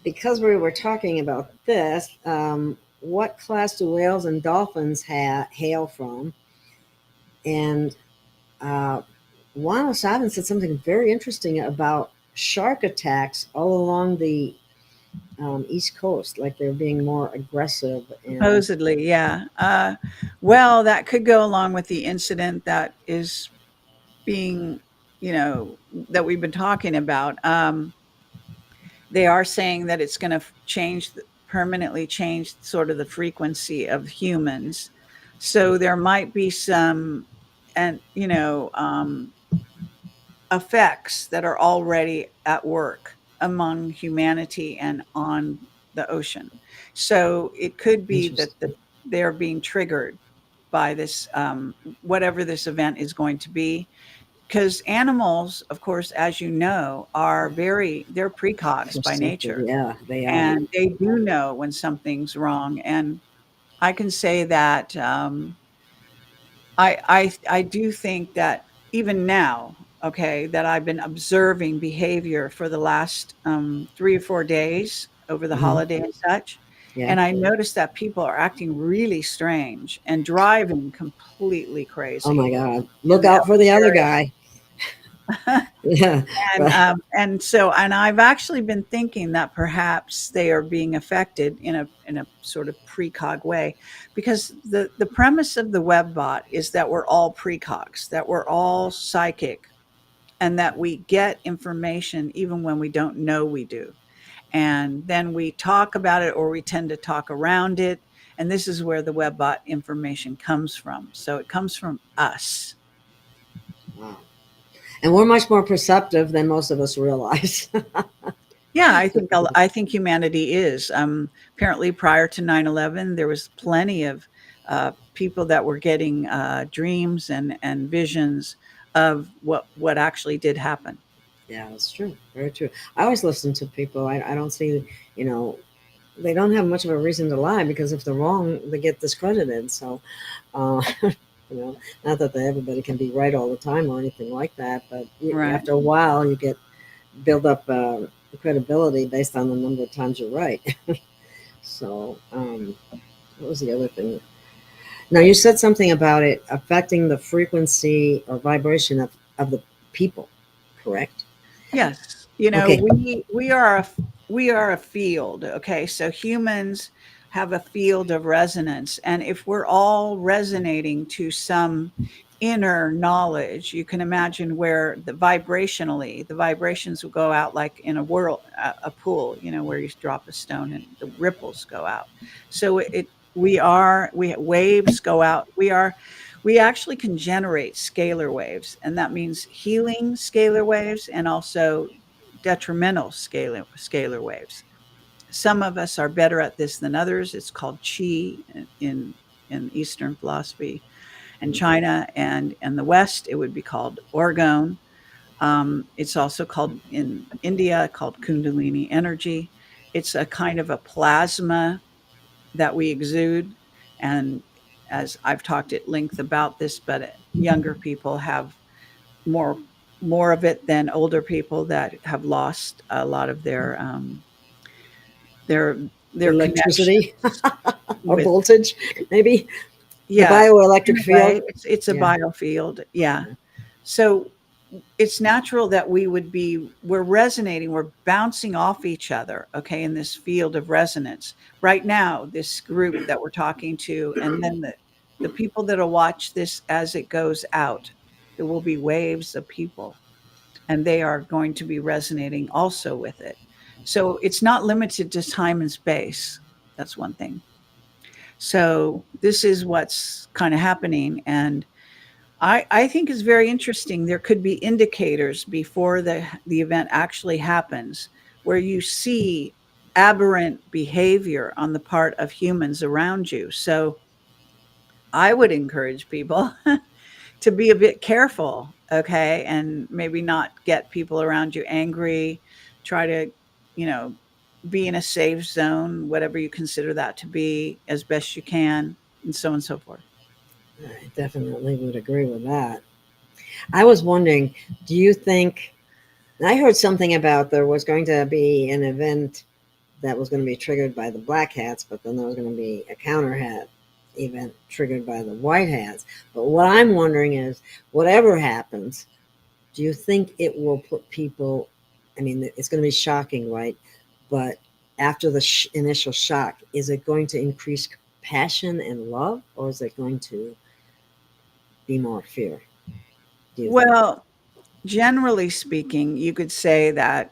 because we were talking about this, what class do whales and dolphins hail from? And uh, Juan O'Savin said something very interesting about shark attacks all along the East Coast, like they're being more aggressive. And Supposedly, yeah. Well, that could go along with the incident that is being, that we've been talking about. They are saying that it's going to permanently change sort of the frequency of humans. So there might be some, and effects that are already at work among humanity and on the ocean. So it could be that interesting. they're being triggered by this, whatever this event is going to be, because animals, of course, as you know, they're precogs by Perceptive. nature, Yeah, they are. and they do know when something's wrong. And I can say that, I do think that even now, okay, that I've been observing behavior for the last 3 or 4 days over the Hmm. holiday and such, Yeah. and I noticed that people are acting really strange and driving completely Oh my crazy, God. and Look that out for was the other very. guy. Yeah. And Right. I've actually been thinking that perhaps they are being affected in a sort of precog way, because the premise of the webbot is that we're all precogs, that we're all psychic, and that we get information even when we don't know we do, and then we talk about it or we tend to talk around it, and this is where the webbot information comes from. So it comes from us. Wow. And we're much more perceptive than most of us realize. Yeah, I think humanity is. Apparently, prior to 9/11, there was plenty of people that were getting dreams and visions of what actually did happen. Yeah, that's true. Very true. I always listen to people. I don't see, you know, they don't have much of a reason to lie because if they're wrong, they get discredited. So, you know, not that everybody can be right all the time or anything like that, but Right. after a while, you get build up credibility based on the number of times you're right. So, what was the other thing? Now, you said something about it affecting the frequency or vibration of the people, correct? Yes. Okay. We are a field. Okay, so humans have a field of resonance, and if we're all resonating to some inner knowledge, you can imagine where the vibrations will go out like in a pool, where you drop a stone and the ripples go out. So waves go out. We actually can generate scalar waves, and that means healing scalar waves and also detrimental scalar waves. Some of us are better at this than others. It's called chi in Eastern philosophy. In China and in the West, it would be called orgone. It's also called in India called Kundalini energy. It's a kind of a plasma that we exude, and as I've talked at length about this, but younger people have more more of it than older people that have lost a lot of their their Electricity connections or with, voltage, maybe the yeah, in bioelectric a way field. it's a Yeah. biofield, yeah. So it's natural that we're resonating, we're bouncing off each other, okay, in this field of resonance right now, this group that we're talking to, and then the people that'll watch this as it goes out. There will be waves of people, and they are going to be resonating also with it. So it's not limited to time and space. That's one thing. So this is what's kind of happening, and I think it's very interesting. There could be indicators before the event actually happens where you see aberrant behavior on the part of humans around you. So I would encourage people to be a bit careful, okay, and maybe not get people around you angry. Try to, you know, be in a safe zone, whatever you consider that to be, as best you can, and so on and so forth. I definitely would agree with that. I was wondering, do you think? I heard something about there was going to be an event that was going to be triggered by the black hats, but then there was going to be a counter hat event triggered by the white hats. But what I'm wondering is, whatever happens, do you think it will put people? I mean, it's going to be shocking, right? But after the initial shock, is it going to increase passion and love, or is it going to be more fear? Do you think? Well, generally speaking, you could say that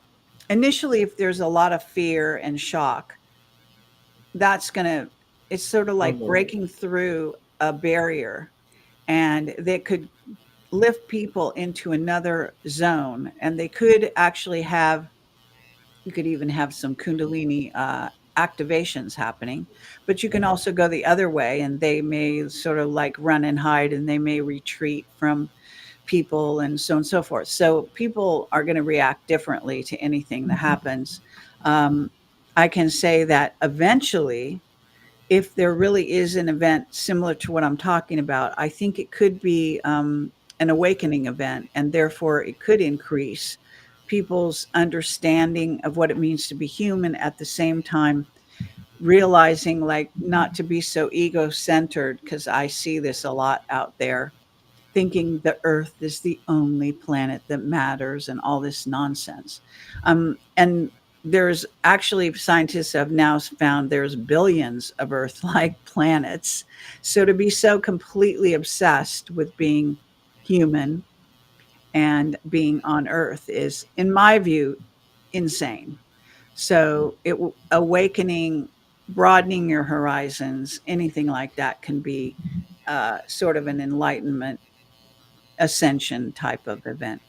initially, if there's a lot of fear and shock, that's going to, it's sort of Oh like boy. breaking through a barrier, and that could lift people into another zone. And they could actually have, you could even have some Kundalini activations happening, but you can also go the other way, and they may sort of like run and hide, and they may retreat from people and so on and so forth. So people are going to react differently to anything that happens. Um, I can say that eventually, if there really is an event similar to what I'm talking about, I think it could be an awakening event, and therefore it could increase people's understanding of what it means to be human, at the same time realizing like not to be so ego centered, because I see this a lot out there, thinking the earth is the only planet that matters and all this nonsense. And there's actually, scientists have now found there's billions of earth like planets. So to be so completely obsessed with being human and being on earth is, in my view, insane. So awakening, broadening your horizons, anything like that can be sort of an enlightenment ascension type of event.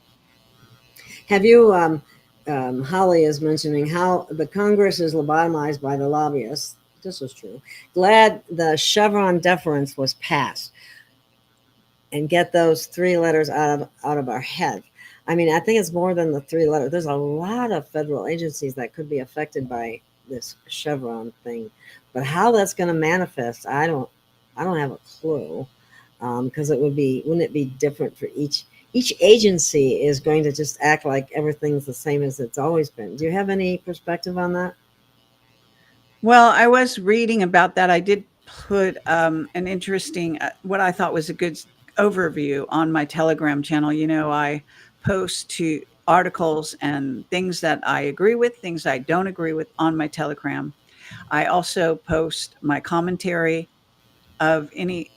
Have you? Holly is mentioning how the Congress is lobotomized by the lobbyists. This is true. Glad the Chevron deference was passed and get those three letters out of our head. I mean, I think it's more than the three letters. There's a lot of federal agencies that could be affected by this Chevron thing, but how that's going to manifest, I don't have a clue. Because it would be, wouldn't it be different for each agency is going to just act like everything's the same as it's always been. Do you have any perspective on that? Well, I was reading about that. I did put an interesting, what I thought was a good overview on my Telegram channel. You know, I post to articles and things that I agree with, things I don't agree with on my Telegram. I also post my commentary of any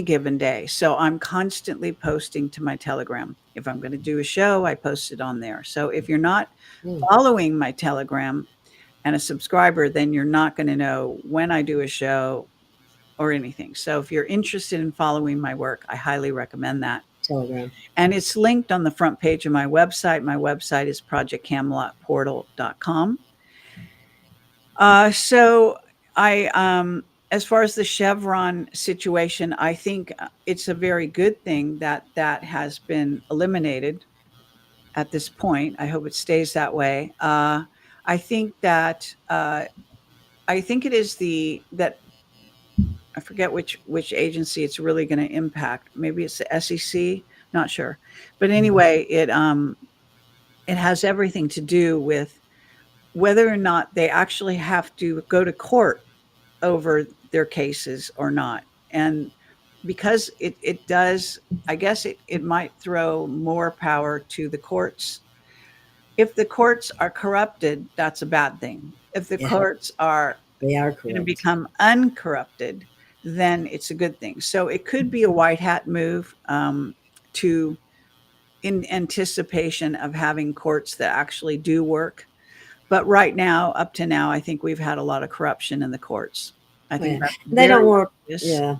given day. So I'm constantly posting to my Telegram. If I'm going to do a show, I post it on there. So if you're not Hmm, following my Telegram and a subscriber, then you're not going to know when I do a show or anything. So if you're interested in following my work, I highly recommend that. Telegram. And it's linked on the front page of my website. My website is projectcamelotportal.com. So as far as the Chevron situation, I think it's a very good thing that that has been eliminated. at this point. I hope it stays that way. I think that I think it is that I forget which agency it's really going to impact. Maybe it's the SEC, not sure. But anyway, it has everything to do with whether or not they actually have to go to court over their cases or not. And because it does, I guess it might throw more power to the courts. If the courts are corrupted, that's a bad thing. If the Yeah, courts are they are going to corrupt. become uncorrupted, then it's a good thing. So it could be a white hat move to in anticipation of having courts that actually do work. But right now, up to now, I think we've had a lot of corruption in the courts. I Oh, think yeah. that's They don't very work. obvious. Yeah,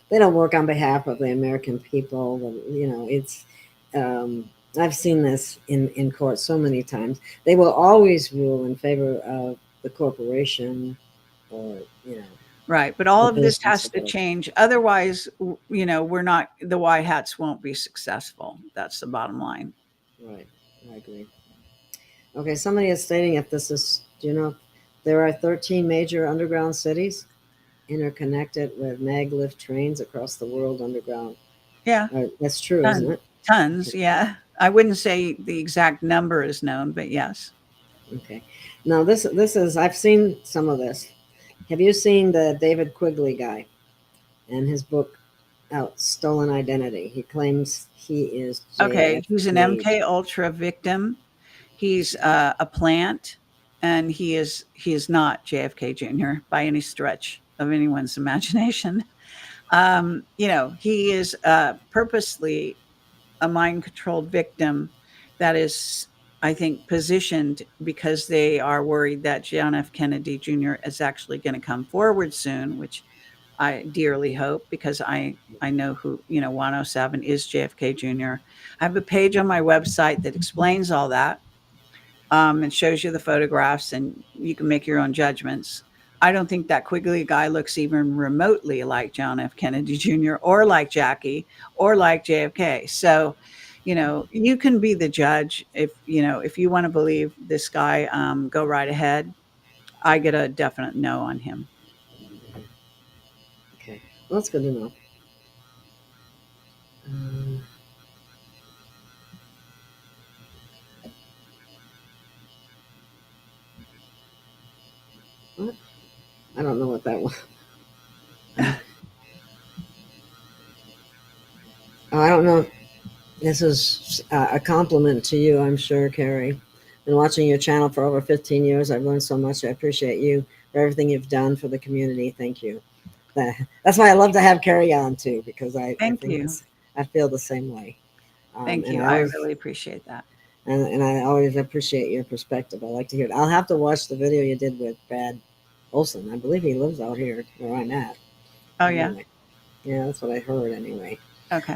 they don't work on behalf of the American people. It's. I've seen this in court so many times. They will always rule in favor of the corporation, or Right. But all the of this business has of to it. change. Otherwise, we're not, the white hats won't be successful. That's the bottom line. Right. I agree. Okay, somebody is stating if this is. Do you know? There are 13 major underground cities interconnected with maglev trains across the world underground. Yeah. That's true, isn't Tons. it? Tons. Yeah. I wouldn't say the exact number is known, but yes. Okay. Now this is I've seen some of this. Have you seen the David Quigley guy and his book out Stolen Identity? He claims he is Okay. He's an JFK. MK Ultra victim. He's a plant, and he is not JFK Jr. by any stretch of anyone's imagination. He is purposely a mind controlled victim that is, I think, positioned because they are worried that John F. Kennedy Jr. is actually going to come forward soon, which I dearly hope, because I know who, 107 is JFK Jr. I have a page on my website that explains all that, and shows you the photographs, and you can make your own judgments. I don't think that Quigley guy looks even remotely like John F. Kennedy Jr. or like Jackie or like JFK. So, you can be the judge. If you want to believe this guy, go right ahead. I get a definite no on him. Okay, well, that's good to know. Um, what? I don't know what that was. Oh, I don't know. This is a compliment to you, I'm sure, Carrie. Been watching your channel for over 15 years. I've learned so much. I appreciate you for everything you've done for the community. Thank you. That's why I love to have Carrie on too, because I Thank think you. I feel the same way. Thank And you. I I always really appreciate that. and I always appreciate your perspective. I like to hear it. I'll have to watch the video you did with Brad Olson. I believe he lives out here where I'm at. Oh, yeah. Anyway, yeah, that's what I heard anyway. Okay.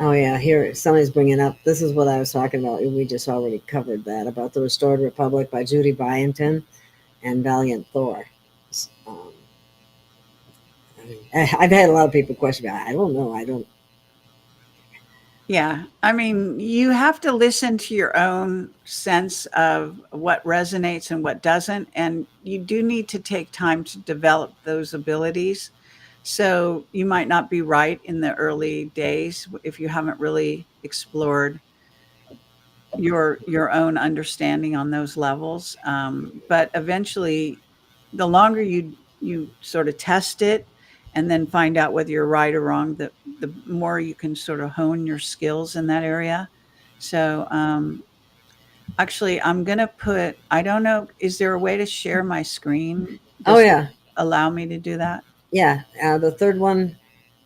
Oh yeah, here somebody's bringing up. This is what I was talking about. We just already covered that about the Restored Republic by Judy Byington and Valiant Thor. Um, I've had a lot of people question me. I don't know. I don't. Yeah. I mean, you have to listen to your own sense of what resonates and what doesn't. And you do need to take time to develop those abilities. So you might not be right in the early days if you haven't really explored your own understanding on those levels. But eventually, the longer you sort of test it and then find out whether you're right or wrong, the more you can sort of hone your skills in that area. So actually, I'm gonna put. I don't know. Is there a way to share my screen? Oh Does it yeah, allow me to do that? yeah. The third one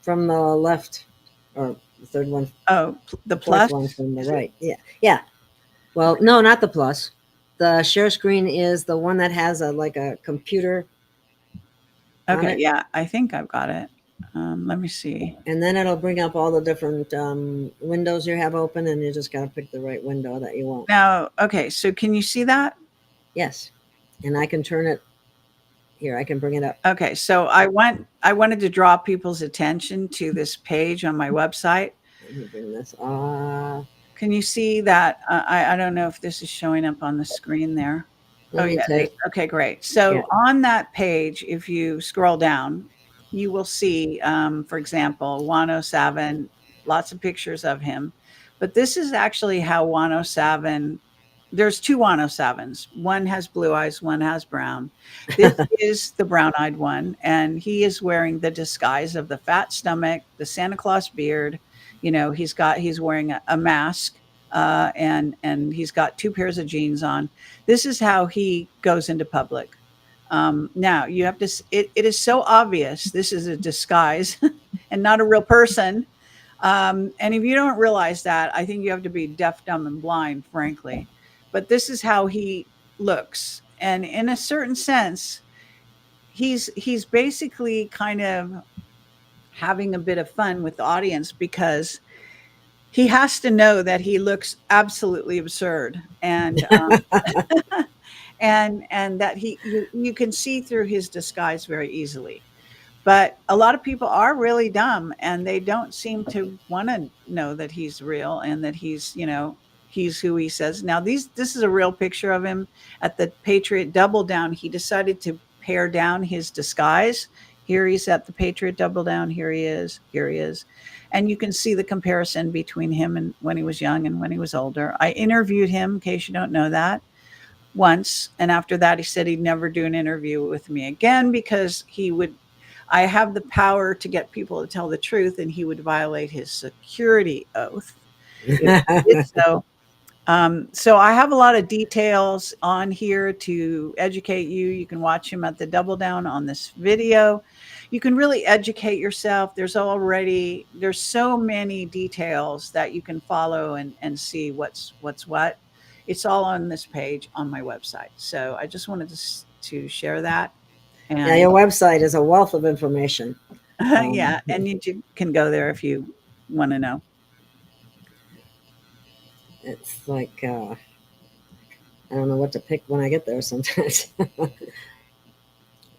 from the left, or the third one, Oh, the the fourth plus, one from the is it? right. Yeah, yeah. Well, no, not the plus. The share screen is the one that has a like a computer on Okay, it, yeah, I think I've got it. Let me see. and then it'll bring up all the different windows you have open, and you just gotta pick the right window that you want. Now, okay, so can you see that? Yes, and I can turn it here. I can bring it up. Okay, so I wanted to draw people's attention to this page on my website. Let me bring this. Can you see that? I don't know if this is showing up on the screen there. Let Oh, me yeah, it is. take. Okay, great. Yeah. So on that page, if you scroll down, you will see, for example, 107, lots of pictures of him. But this is actually how 107, there's two 107s. One has blue eyes, one has brown. This is the brown-eyed one, and he is wearing the disguise of the fat stomach, the Santa Claus beard. You know, he's wearing a mask, and he's got two pairs of jeans on. This is how he goes into public. Now you have to. It is so obvious. This is a disguise, and not a real person. And if you don't realize that, I think you have to be deaf, dumb, and blind, frankly. But this is how he looks, and in a certain sense, he's basically kind of having a bit of fun with the audience because he has to know that he looks absolutely absurd, and and that you can see through his disguise very easily. But a lot of people are really dumb, and they don't seem to want to know that he's real and that he's who he says. Now this is a real picture of him at the Patriot Double Down. He decided to pare down his disguise. Here he's at the Patriot Double Down. Here he is. Here he is. And you can see the comparison between him and when he was young and when he was older. I interviewed him, in case you don't know that, once. And after that, he said he'd never do an interview with me again because I have the power to get people to tell the truth, and he would violate his security oath if he did so. So I have a lot of details on here to educate you. You can watch him at the Double Down on this video. You can really educate yourself. There's so many details that you can follow and see what's what. It's all on this page on my website. So I just wanted to share that. And Yeah, your website is a wealth of information. yeah, and you can go there if you want to know. It's like I don't know what to pick when I get there sometimes.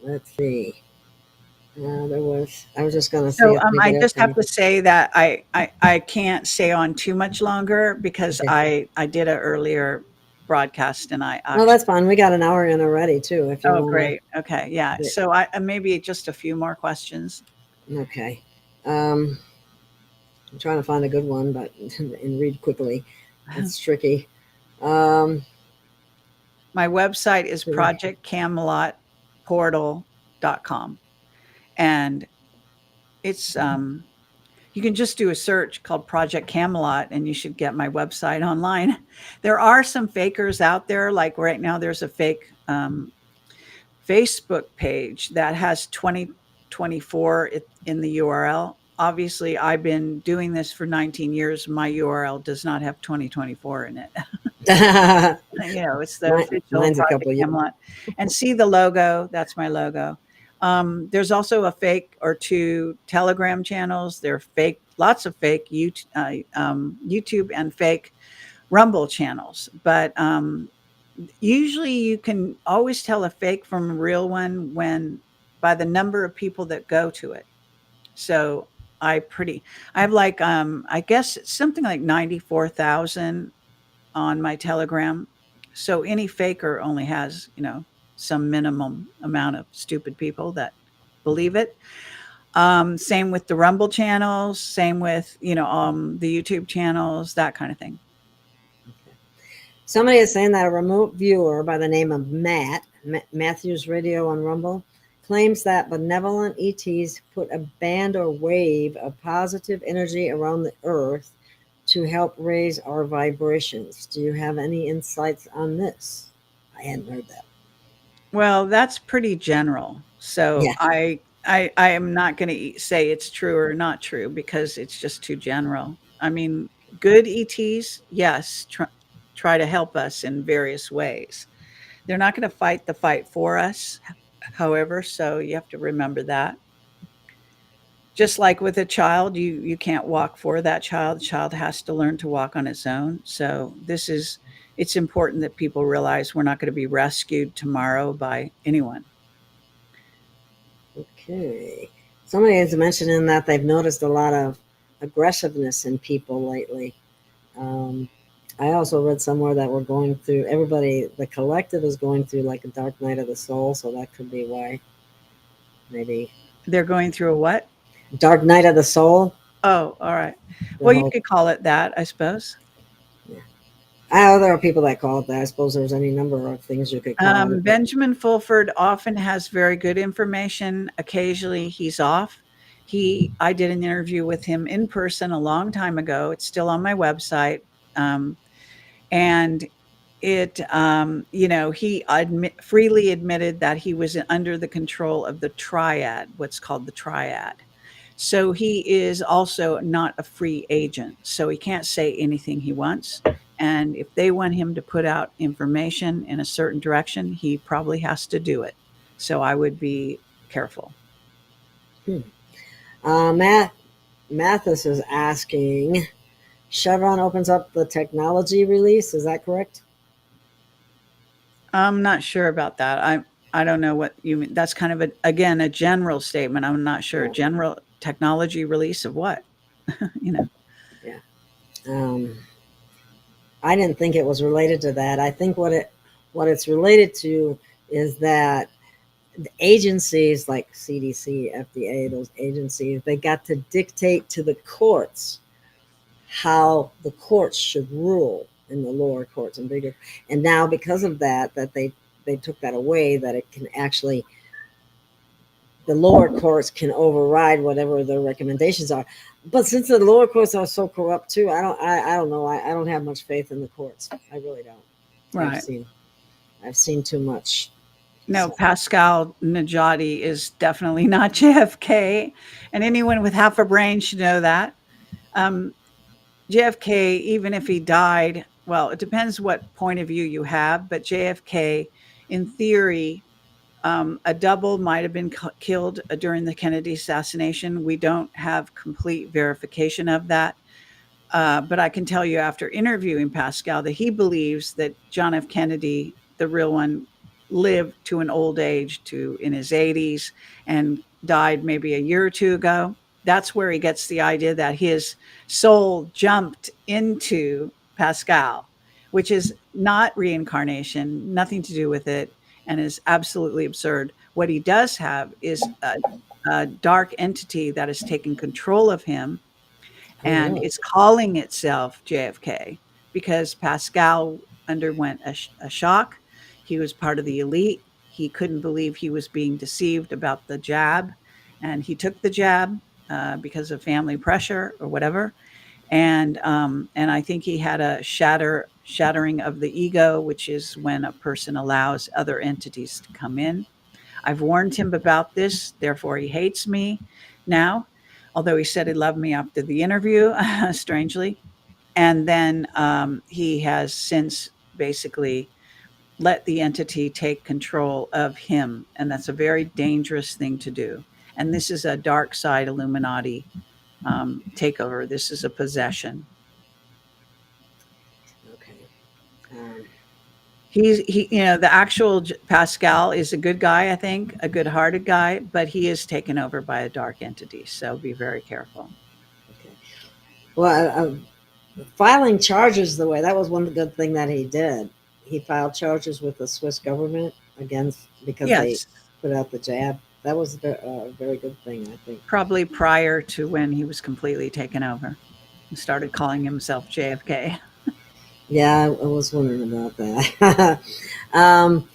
Let's see. I was just going to say. So I just have to say that I can't stay on too much longer because Okay. I did an earlier broadcast and I No, that's fine. We got an hour in already too. If you oh want. great, okay, yeah. So I maybe just a few more questions. Okay. I'm trying to find a good one, but and read quickly. It's tricky. My website is projectcamelotportal.com, and it's you can just do a search called Project Camelot and you should get my website online. There are some fakers out there. Like right now, there's a fake Facebook page that has 2024 in the URL. Obviously, I've been doing this for 19 years. My URL does not have 2024 in it. It's the official mine's a Project couple of Camelot. And see the logo. That's my logo. There's also a fake or two Telegram channels. They're fake, lots of fake YouTube and fake Rumble channels. But usually you can always tell a fake from a real one by the number of people that go to it. So I have like, I guess it's something like 94,000 on my Telegram. So any faker only has, some minimum amount of stupid people that believe it. Same with the Rumble channels, same with, the YouTube channels, that kind of thing. Somebody is saying that a remote viewer by the name of Matthews Radio on Rumble, claims that benevolent ETs put a band or wave of positive energy around the earth to help raise our vibrations. Do you have any insights on this? I hadn't heard that. Well, that's pretty general. So Yeah. I am not going to say it's true or not true because it's just too general. I mean, good ETs, yes, try to help us in various ways. They're not going to fight the fight for us, however, so you have to remember that. Just like with a child, you can't walk for that child. The child has to learn to walk on its own. So it's important that people realize we're not going to be rescued tomorrow by anyone. Okay. Somebody is mentioning that they've noticed a lot of aggressiveness in people lately. I also read somewhere that we're going through, everybody, the collective is going through like a dark night of the soul. So that could be why, maybe. They're going through a what? Dark night of the soul. Oh, all right. The Well, you whole, could call it that, I suppose. yeah. I know there are people that call it that. I suppose there's any number of things you could call it. But Benjamin Fulford often has very good information. Occasionally, he's off. I did an interview with him in person a long time ago. It's still on my website, and freely admitted that he was under the control of the triad, what's called the triad. So he is also not a free agent. So he can't say anything he wants. And if they want him to put out information in a certain direction, he probably has to do it. So I would be careful. hmm. Mathis is asking, Chevron opens up the technology release. Is that correct? I'm not sure about that. I don't know what you mean. That's kind of again a general statement. I'm not sure. Yeah. General technology release of what? you know. Yeah. I didn't think it was related to that. I think what it's related to is that the agencies like CDC, FDA, those agencies, they got to dictate to the courts how the courts should rule in the lower courts and bigger. And now because of that, they took that away, that it can actually, the lower courts can override whatever their recommendations are. But since the lower courts are so corrupt too, I don't know. I don't have much faith in the courts. I really don't. I've Right. seen I've seen too much. No, So Pascal Najadi is definitely not JFK, and anyone with half a brain should know that. Um, JFK, even if he died, well, it depends what point of view you have, but JFK, in theory, a double might have been killed during the Kennedy assassination. We don't have complete verification of that. But I can tell you after interviewing Pascal that he believes that John F. Kennedy, the real one, lived to an old age, to in his 80s, and died maybe a year or two ago. That's where he gets the idea that his soul jumped into Pascal, which is not reincarnation, nothing to do with it, and is absolutely absurd. What he does have is a dark entity that has taken control of him, oh and really? it's calling itself JFK because Pascal underwent a shock. He was part of the elite. He couldn't believe he was being deceived about the jab, and he took the jab because of family pressure or whatever. And I think he had a shattering of the ego, which is when a person allows other entities to come in. I've warned him about this, therefore he hates me now, although he said he loved me after the interview, strangely. And then he has since basically let the entity take control of him. And that's a very dangerous thing to do. And this is a dark side Illuminati takeover. This is a possession. Okay. Um, The actual Pascal is a good guy, I think, a good-hearted guy, but he is taken over by a dark entity. So be very careful. okay. Well, filing charges the way that was one good thing that he did. He filed charges with the Swiss government against because they Yes, put out the jab. That was a very good thing, I think. probably prior to when he was completely taken over and started calling himself JFK. Yeah, I was wondering about that. um,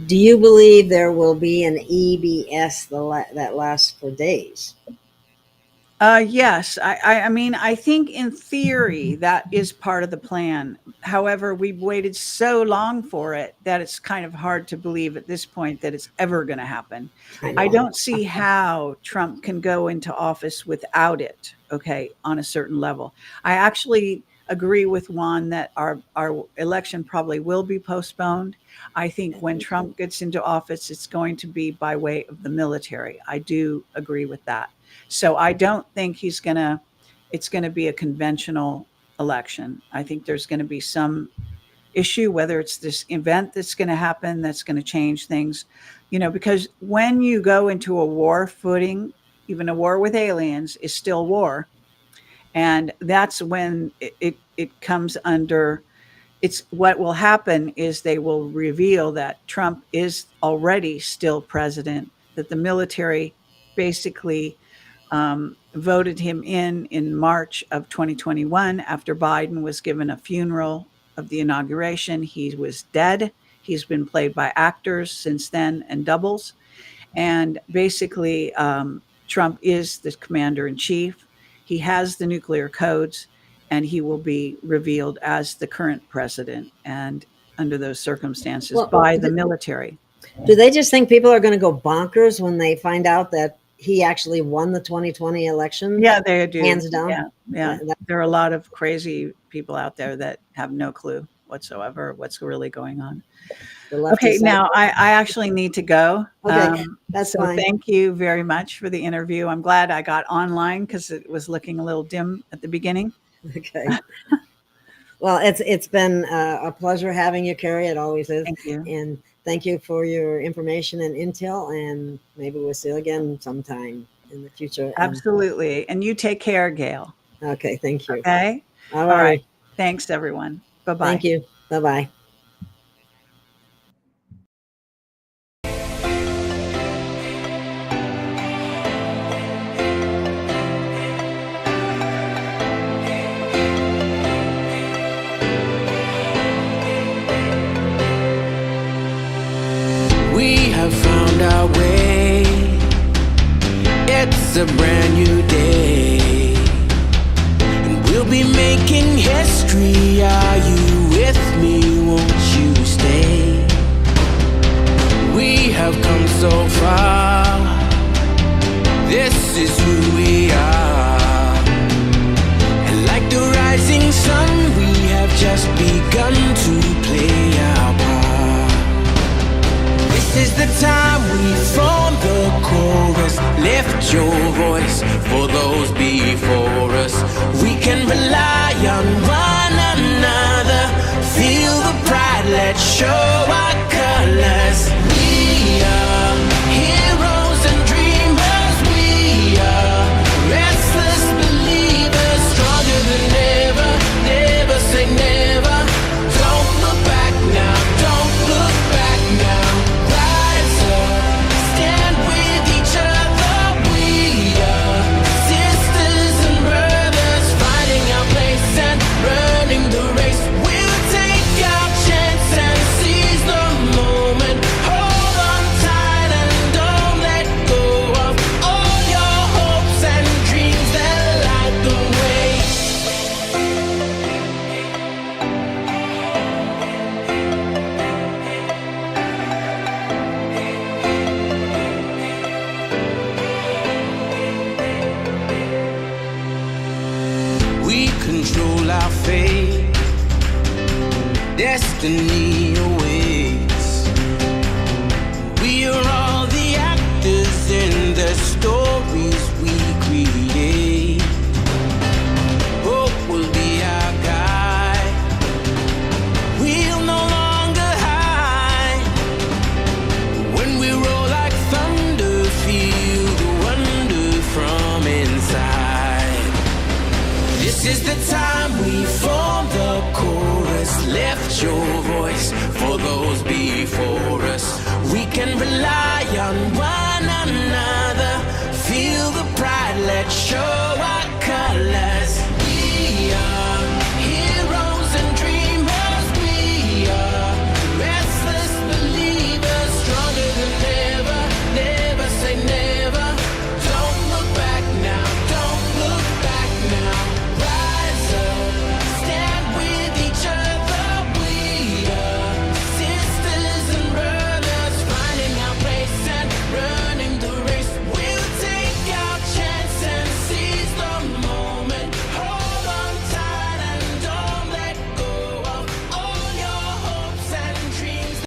do you believe there will be an EBS that lasts for days? Yes, I mean, I think in theory that is part of the plan. However, we've waited so long for it that it's kind of hard to believe at this point that it's ever going to happen. I I know. don't see how Trump can go into office without it. Okay, on a certain level, I actually agree with Juan that our election probably will be postponed. I think when Trump gets into office, it's going to be by way of the military. I do agree with that. So I don't think it's going to be a conventional election. I think there's going to be some issue, whether it's this event that's going to happen that's going to change things, because when you go into a war footing, even a war with aliens is still war. And that's when it comes under, it's what will happen is they will reveal that Trump is already still president, that the military basically voted him in March of 2021 after Biden was given a funeral of the inauguration. He was dead. He's been played by actors since then and doubles. And basically, Trump is the commander in chief. He has the nuclear codes, and he will be revealed as the current president, and under those circumstances, Well, by the military. Do they just think people are going to go bonkers when they find out that he actually won the 2020 election? Yeah, they do. Hands down. Yeah. There are a lot of crazy people out there that have no clue whatsoever what's really going on. Okay, now I actually need to go. Okay, that's fine. Thank you very much for the interview. I'm glad I got online because it was looking a little dim at the beginning. Okay. Well, it's been a pleasure having you, Kerry. It always is. Thank you. And thank you for your information and intel. And maybe we'll see you again sometime in the future. Absolutely. And you take care, Gail. Okay. Thank you. Okay. All right. Thanks, everyone. Bye-bye. Thank you. Bye-bye. We have found our way. It's a brand new day, and we'll be making history. Are you with me? Won't you stay? We have come so far. This is who we are, and like the rising sun, we have just begun to play our part. This is the time we form the chorus. Lift your voice for those before us. We can rely on one another. Feel the pride, let's show our colors. We are heroes and dreamers. We are restless believers, stronger than ever. Never say never. Don't look back now, don't look back now. Rise up, stand with each other. We are sisters and brothers, finding our place and running the race. We'll take our chance and seize the moment. Hold on tight and don't let go of all your hopes and dreams that light the way. We control our fate. Destiny awaits. We are all the actors in the stories we create. Hope will be our guide. We'll no longer hide. When we roll like thunder, feel the wonder from inside. This is the time we form the chorus. Lift your voice for those before us. We can rely on one another. Feel the pride, let's show